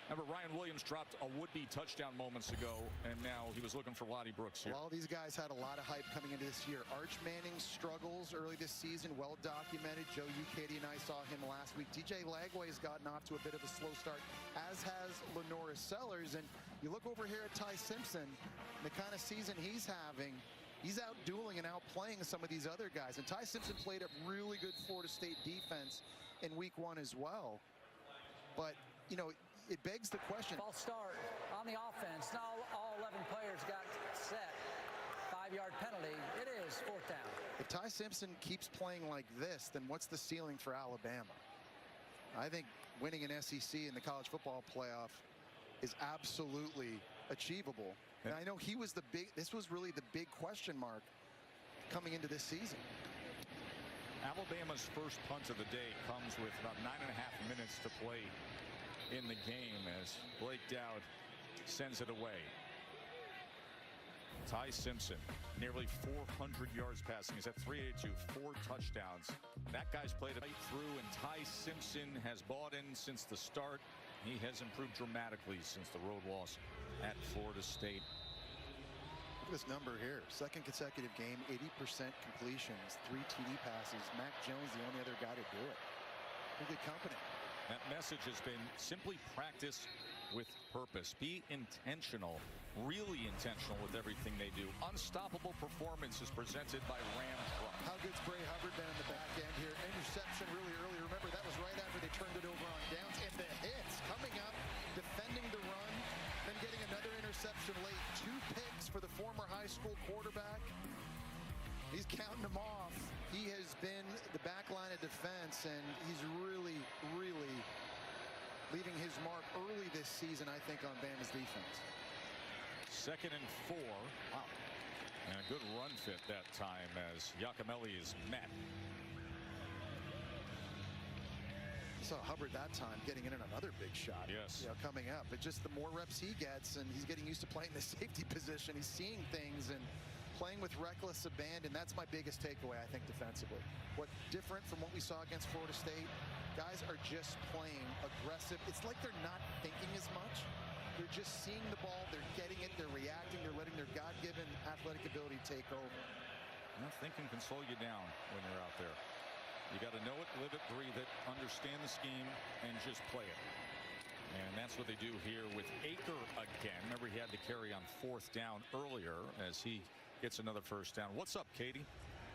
Remember, Ryan Williams dropped a would-be touchdown moments ago, and now he was looking for Lottie Brooks here. Well, all these guys had a lot of hype coming into this year. Arch Manning's struggles early this season, well documented. Joe, you, Katie, and I saw him last week. DJ Lagway has gotten off to a bit of a slow start, as has Lenora Sellers. And you look over here at Ty Simpson, the kind of season he's having. He's out-dueling and outplaying some of these other guys. And Ty Simpson played a really good Florida State defense in week 1 as well. But, you know, it begs the question. False start on the offense. Now all 11 players got set. 5-yard penalty. It is 4th down. If Ty Simpson keeps playing like this, then what's the ceiling for Alabama? I think winning an SEC in the college football playoff is absolutely achievable. And I know this was really the big question mark coming into this season. Alabama's first punt of the day comes with about 9.5 minutes to play in the game as Blake Dowd sends it away. Ty Simpson, nearly 400 yards passing. He's at 382, 4 touchdowns. That guy's played it right through, and Ty Simpson has bought in since the start. He has improved dramatically since the road loss at Florida State. Look at this number here. Second consecutive game, 80% completions, 3 TD passes. Mac Jones, the only other guy to do it. Pretty good company. That message has been simply practice with purpose. Be intentional, really intentional with everything they do. Unstoppable performance is presented by Ram Truck. How good's Bray Hubbard been in the back end here? Interception really early. Remember, that was right after they turned it over on downs. And the hits coming up, defending the run, then getting another interception late. 2 picks for the former high school quarterback. He's counting them off. He has been the back line of defense, and he's really, really leaving his mark early this season, I think, on Bama's defense. 2nd and 4. Wow. And a good run fit that time as Yakimelli is met. Saw Hubbard that time getting in another big shot. Yes. You know, coming up. But just the more reps he gets, and he's getting used to playing the safety position, he's seeing things and playing with reckless abandon. That's my biggest takeaway, I think, defensively. What different from what we saw against Florida State? Guys are just playing aggressive. It's like they're not thinking as much. They're just seeing the ball, they're getting it, they're reacting, they're letting their God-given athletic ability take over. Well, thinking can slow you down when you're out there. You got to know it, live it, breathe it, understand the scheme, and just play it. And that's what they do here with Aker again. Remember, he had to carry on 4th down earlier as he gets another first down. What's up, Katie?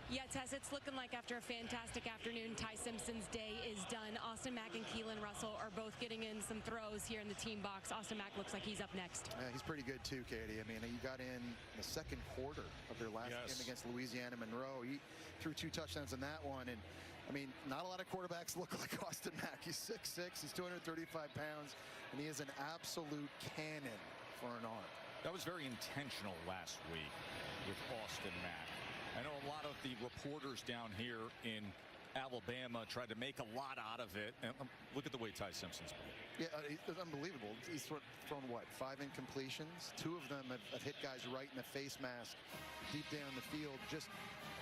Yeah, Tess, it's looking like after a fantastic afternoon, Ty Simpson's day is done. Austin Mack and Keelan Russell are both getting in some throws here in the team box. Austin Mack looks like he's up next. Yeah, he's pretty good too, Katie. I mean, he got in the second quarter of their last game against Louisiana Monroe. He threw 2 touchdowns in that one. And I mean, not a lot of quarterbacks look like Austin Mack. He's 6'6", he's 235 pounds, and he is an absolute cannon for an arm. That was very intentional last week with Austin Mack. I know a lot of the reporters down here in Alabama tried to make a lot out of it. And look at the way Ty Simpson's playing. Yeah, it's unbelievable. He's thrown, what, 5 incompletions? 2 of them have hit guys right in the face mask deep down the field. Just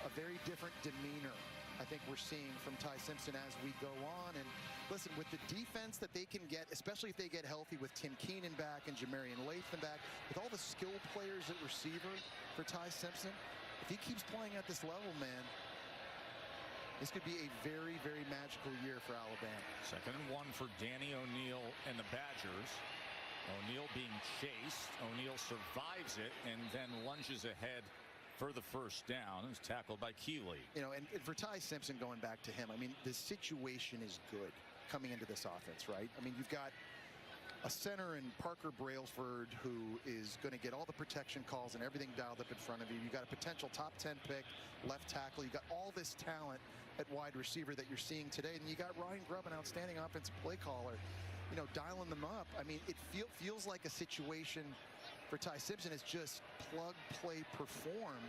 a very different demeanor I think we're seeing from Ty Simpson as we go on. And listen, with the defense that they can get, especially if they get healthy with Tim Keenan back and Jamarian Latham back, with all the skill players at receiver for Ty Simpson, if he keeps playing at this level, man, this could be a very, very magical year for Alabama. 2nd and 1 for Danny O'Neal and the Badgers. O'Neal being chased. O'Neal survives it and then lunges ahead for the first down. Is tackled by Keeley. You know, and for Ty Simpson, going back to him, I mean, the situation is good coming into this offense, right? I mean, you've got a center in Parker Brailsford who is going to get all the protection calls and everything dialed up in front of you. You've got a potential top 10 pick, left tackle. You've got all this talent at wide receiver that you're seeing today. And you got Ryan Grubb, an outstanding offensive play caller, you know, dialing them up. I mean, it feels like a situation for Ty Simpson is just plug, play, perform.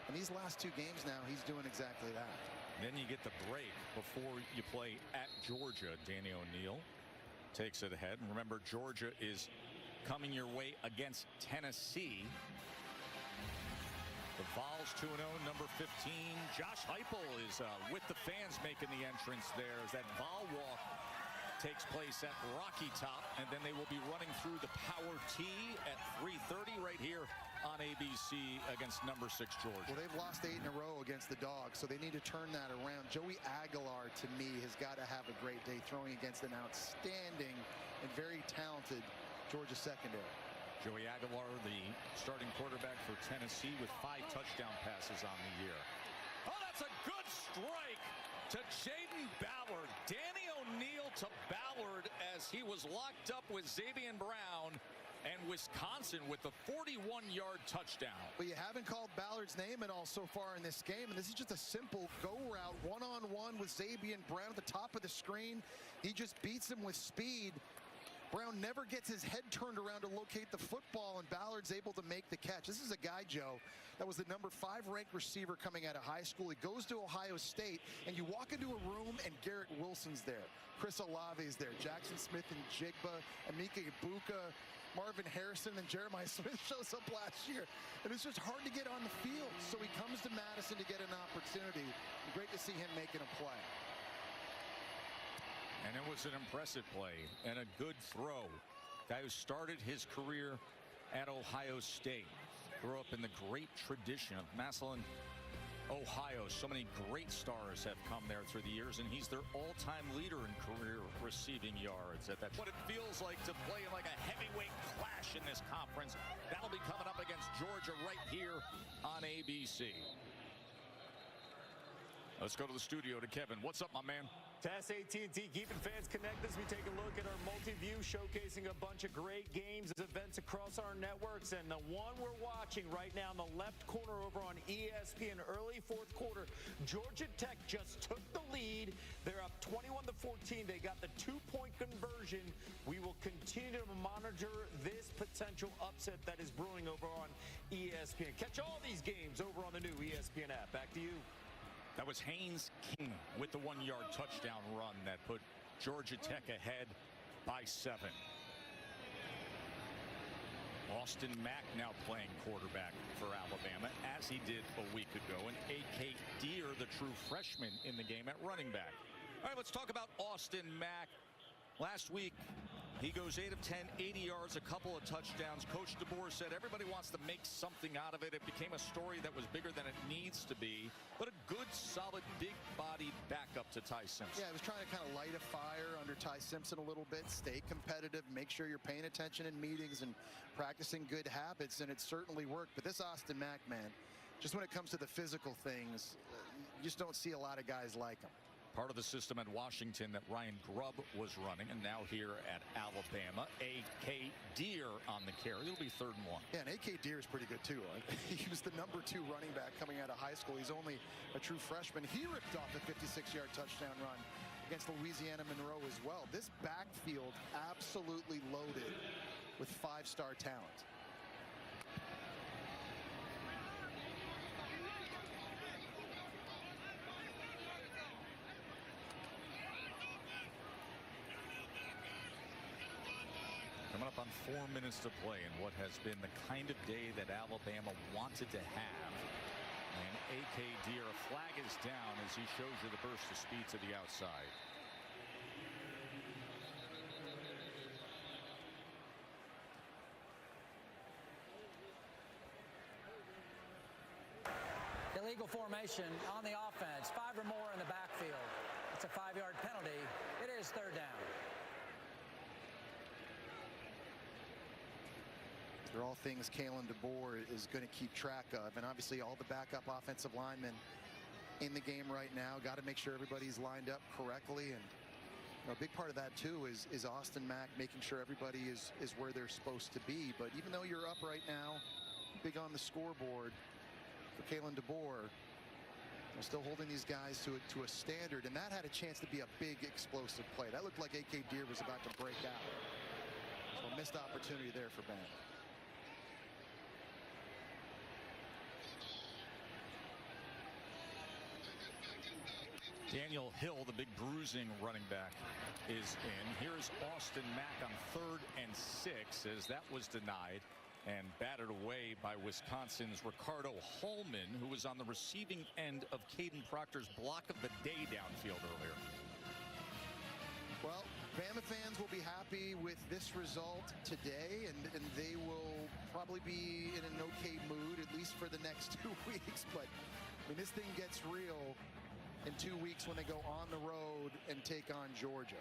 And these last 2 games now, he's doing exactly that. Then you get the break before you play at Georgia. Danny O'Neal takes it ahead. And remember, Georgia is coming your way against Tennessee. The Vols 2-0, number 15. Josh Heupel is with the fans making the entrance there as that Vol walk takes place at Rocky Top, and then they will be running through the Power T at 3:30 right here on ABC against number 6 Georgia. Well, they've lost 8 in a row against the Dogs, so they need to turn that around. Joey Aguilar, to me, has got to have a great day throwing against an outstanding and very talented Georgia secondary. Joey Aguilar, the starting quarterback for Tennessee, with 5 touchdown passes on the year. Oh, that's a good strike to Jaden Ballard. Danny O'Neal to Ballard as he was locked up with Xavier Brown, and Wisconsin with the 41-yard touchdown. But you haven't called Ballard's name at all so far in this game, and this is just a simple go route, one-on-one with Xavier Brown at the top of the screen. He just beats him with speed. Brown never gets his head turned around to locate the football, and Ballard's able to make the catch. This is a guy, Joe, that was the number 5 ranked receiver coming out of high school. He goes to Ohio State, and you walk into a room, and Garrett Wilson's there. Chris Olave's there. Jackson Smith and Jigba, Emeka Ibuka, Marvin Harrison, and Jeremiah Smith shows up last year. And it's just hard to get on the field. So he comes to Madison to get an opportunity. Great to see him making a play. And it was an impressive play and a good throw. Guy who started his career at Ohio State. Grew up in the great tradition of Massillon, Ohio. So many great stars have come there through the years, and he's their all-time leader in career receiving yards. At that, what it feels like to play in like a heavyweight clash in this conference. That'll be coming up against Georgia right here on ABC. Let's go to the studio to Kevin. What's up, my man? Tess, AT&T, keeping fans connected as we take a look at our multi-view, showcasing a bunch of great games, events across our networks. And the one we're watching right now in the left corner over on ESPN, early 4th quarter, Georgia Tech just took the lead. They're up 21-14. They got the 2-point conversion. We will continue to monitor this potential upset that is brewing over on ESPN. Catch all these games over on the new ESPN app. Back to you. That was Haynes King with the 1-yard touchdown run that put Georgia Tech ahead by 7. Austin Mack now playing quarterback for Alabama, as he did a week ago. And A.K. Deer, the true freshman in the game at running back. All right, let's talk about Austin Mack. Last week, He goes 8 of 10, 80 yards, a couple of touchdowns. Coach DeBoer said everybody wants to make something out of it. It became a story that was bigger than it needs to be. But a good, solid, big-bodied backup to Ty Simpson. Yeah, I was trying to kind of light a fire under Ty Simpson a little bit, stay competitive, make sure you're paying attention in meetings and practicing good habits, and it certainly worked. But this Austin Mack, man, just when it comes to the physical things, you just don't see a lot of guys like him. Part of the system at Washington that Ryan Grubb was running, and now here at Alabama, A.K. Deer on the carry. It'll be 3rd and 1. Yeah, and A.K. Deer is pretty good, too. He was the #2 running back coming out of high school. He's only a true freshman. He ripped off a 56-yard touchdown run against Louisiana Monroe as well. This backfield absolutely loaded with 5-star talent. Coming up on 4 minutes to play in what has been the kind of day that Alabama wanted to have. And A.K. Deer, a flag is down as he shows you the burst of speed to the outside. Illegal formation on the offense. 5 or more in the backfield. It's a 5-yard penalty. It is 3rd down. They're all things Kalen DeBoer is going to keep track of. And obviously all the backup offensive linemen in the game right now. Got to make sure everybody's lined up correctly. And a big part of that, too, is Austin Mack making sure everybody is where they're supposed to be. But even though you're up right now, big on the scoreboard for Kalen DeBoer, they're still holding these guys to a standard. And that had a chance to be a big explosive play. That looked like A.K. Deer was about to break out. So a missed opportunity there for Bama. Daniel Hill, the big bruising running back, is in. Here's Austin Mack on 3rd and 6 as that was denied and batted away by Wisconsin's Ricardo Holman, who was on the receiving end of Caden Proctor's block of the day downfield earlier. Well, Bama fans will be happy with this result today, and they will probably be in an okay mood, at least for the next 2 weeks. But I mean, this thing gets real in 2 weeks when they go on the road and take on Georgia.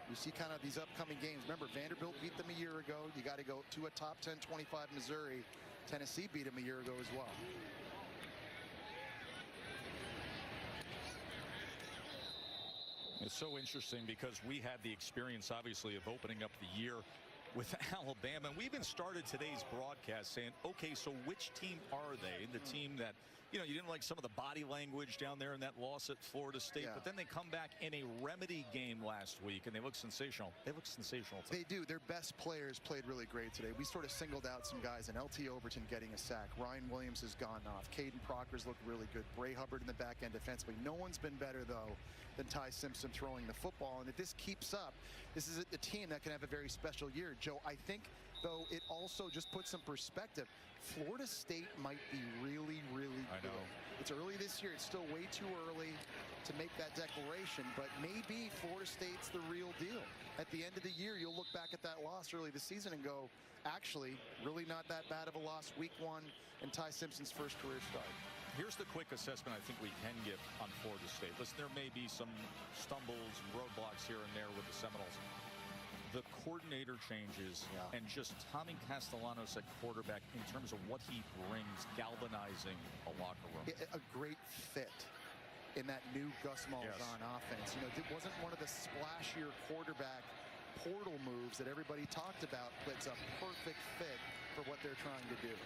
You see kind of these upcoming games. Remember, Vanderbilt beat them a year ago. You got to go to a top 10, 25 Missouri. Tennessee beat them a year ago as well. It's so interesting because we had the experience, obviously, of opening up the year with Alabama. And we even started today's broadcast saying, okay, so which team are they? The team that, you know, you didn't like some of the body language down there in that loss at Florida State, but then they come back in a remedy game last week and they look sensational. They look sensational. They do. Their best players played really great today. We sort of singled out some guys, and LT Overton getting a sack. Ryan Williams has gone off. Caden Proctor's looked really good. Bray Hubbard in the back end defensively. No one's been better, though, than Ty Simpson throwing the football. And if this keeps up, this is a team that can have a very special year. Joe, I think, though, it also just puts some perspective. Florida State might be really, really good. I know. It's early this year. It's still way too early to make that declaration, but maybe Florida State's the real deal. At the end of the year, you'll look back at that loss early this season and go, actually, really not that bad of a loss. Week 1 and Ty Simpson's first career start. Here's the quick assessment I think we can give on Florida State. Listen, there may be some stumbles and roadblocks here and there with the Seminoles. The coordinator changes and just Tommy Castellanos at quarterback in terms of what he brings, galvanizing a locker room. A great fit in that new Gus Malzahn offense. You know, it wasn't one of the splashier quarterback portal moves that everybody talked about, but it's a perfect fit for what they're trying to do.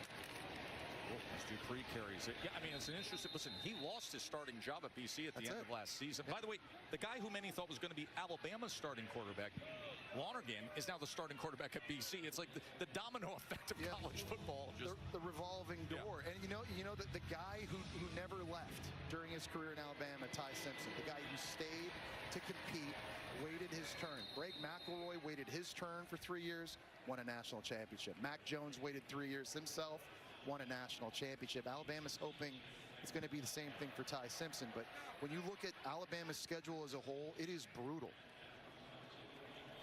As Dupree carries it. Yeah, I mean, it's an interesting, listen, he lost his starting job at BC at the end of last season. By the way, the guy who many thought was going to be Alabama's starting quarterback, Lonergan, is now the starting quarterback at BC. It's like the domino effect of college football. Just the revolving door. And you know the guy who never left during his career in Alabama, Ty Simpson, the guy who stayed to compete, waited his turn. Greg McElroy waited his turn for 3 years, won a national championship. Mac Jones waited 3 years himself, won a national championship. Alabama's hoping it's going to be the same thing for Ty Simpson. But when you look at Alabama's schedule as a whole, it is brutal.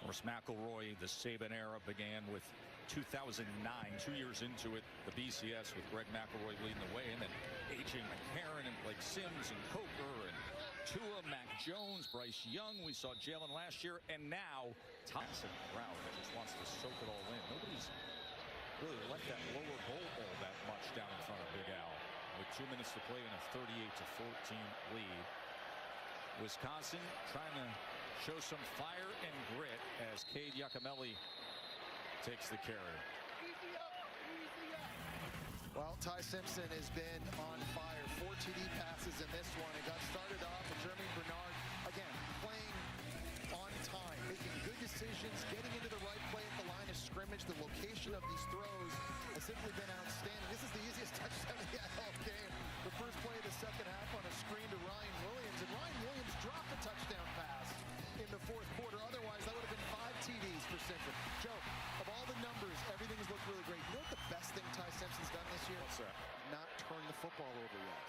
Of course, McElroy, the Saban era began with 2009, 2 years into it, the BCS with Greg McElroy leading the way, and then A.J. McCarron and Blake Sims and Coker and Tua, Mac Jones, Bryce Young. We saw Jalen last year, and now Thompson crowd that just wants to soak it all in. Nobody's really let that lower bowl ball that much down in front of Big Al. With 2 minutes to play in a 38-14 lead. Wisconsin trying to show some fire and grit as Cade Giacomelli takes the carry. Well, Ty Simpson has been on fire. 4 TD passes in this one. It got started off with Jeremy Bernard, again, playing on time, making good decisions, getting into the right play at the line of scrimmage. The location of these throws has simply been outstanding. This is the easiest touchdown he had all game. The first play of the second half on a screen to Ryan Williams, and Ryan Williams dropped a touchdown pass in the fourth quarter. Otherwise, that would have been 5 TDs for Simpson. Joe, of all the numbers, everything's looked really great. You know what the best thing Ty Simpson's done this year? What's that? Not turn the football over yet.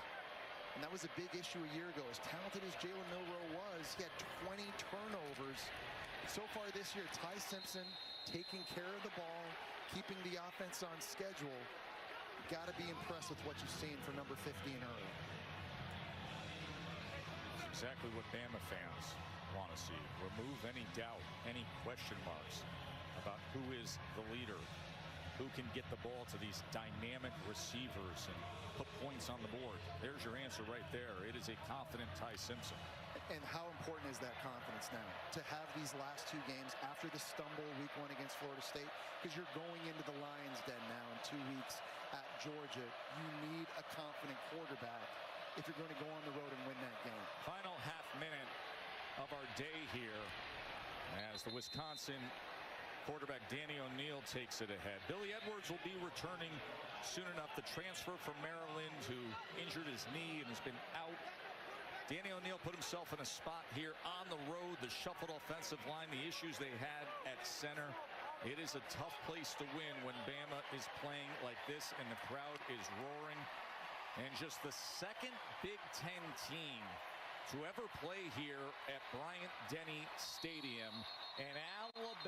And that was a big issue a year ago. As talented as Jalen Milroe was, he had 20 turnovers. So far this year, Ty Simpson taking care of the ball, keeping the offense on schedule. Got to be impressed with what you've seen for number 15 early. It's exactly what Bama fans want to see. Remove any doubt, any question marks about who is the leader, who can get the ball to these dynamic receivers and put points on the board. There's your answer right there. It is a confident Ty Simpson. And how important is that confidence now to have these last 2 games after the stumble week 1 against Florida State? Because you're going into the Lions' Den now in 2 weeks at Georgia. You need a confident quarterback if you're going to go on the road and win that game. Final half minute of our day here as the Wisconsin quarterback Danny O'Neal takes it ahead. Billy Edwards will be returning soon enough. The transfer from Maryland who injured his knee and has been out. Danny O'Neal put himself in a spot here on the road. The shuffled offensive line, the issues they had at center. It is a tough place to win when Bama is playing like this and the crowd is roaring. And just the second Big Ten team to ever play here at Bryant-Denny Stadium. And Alabama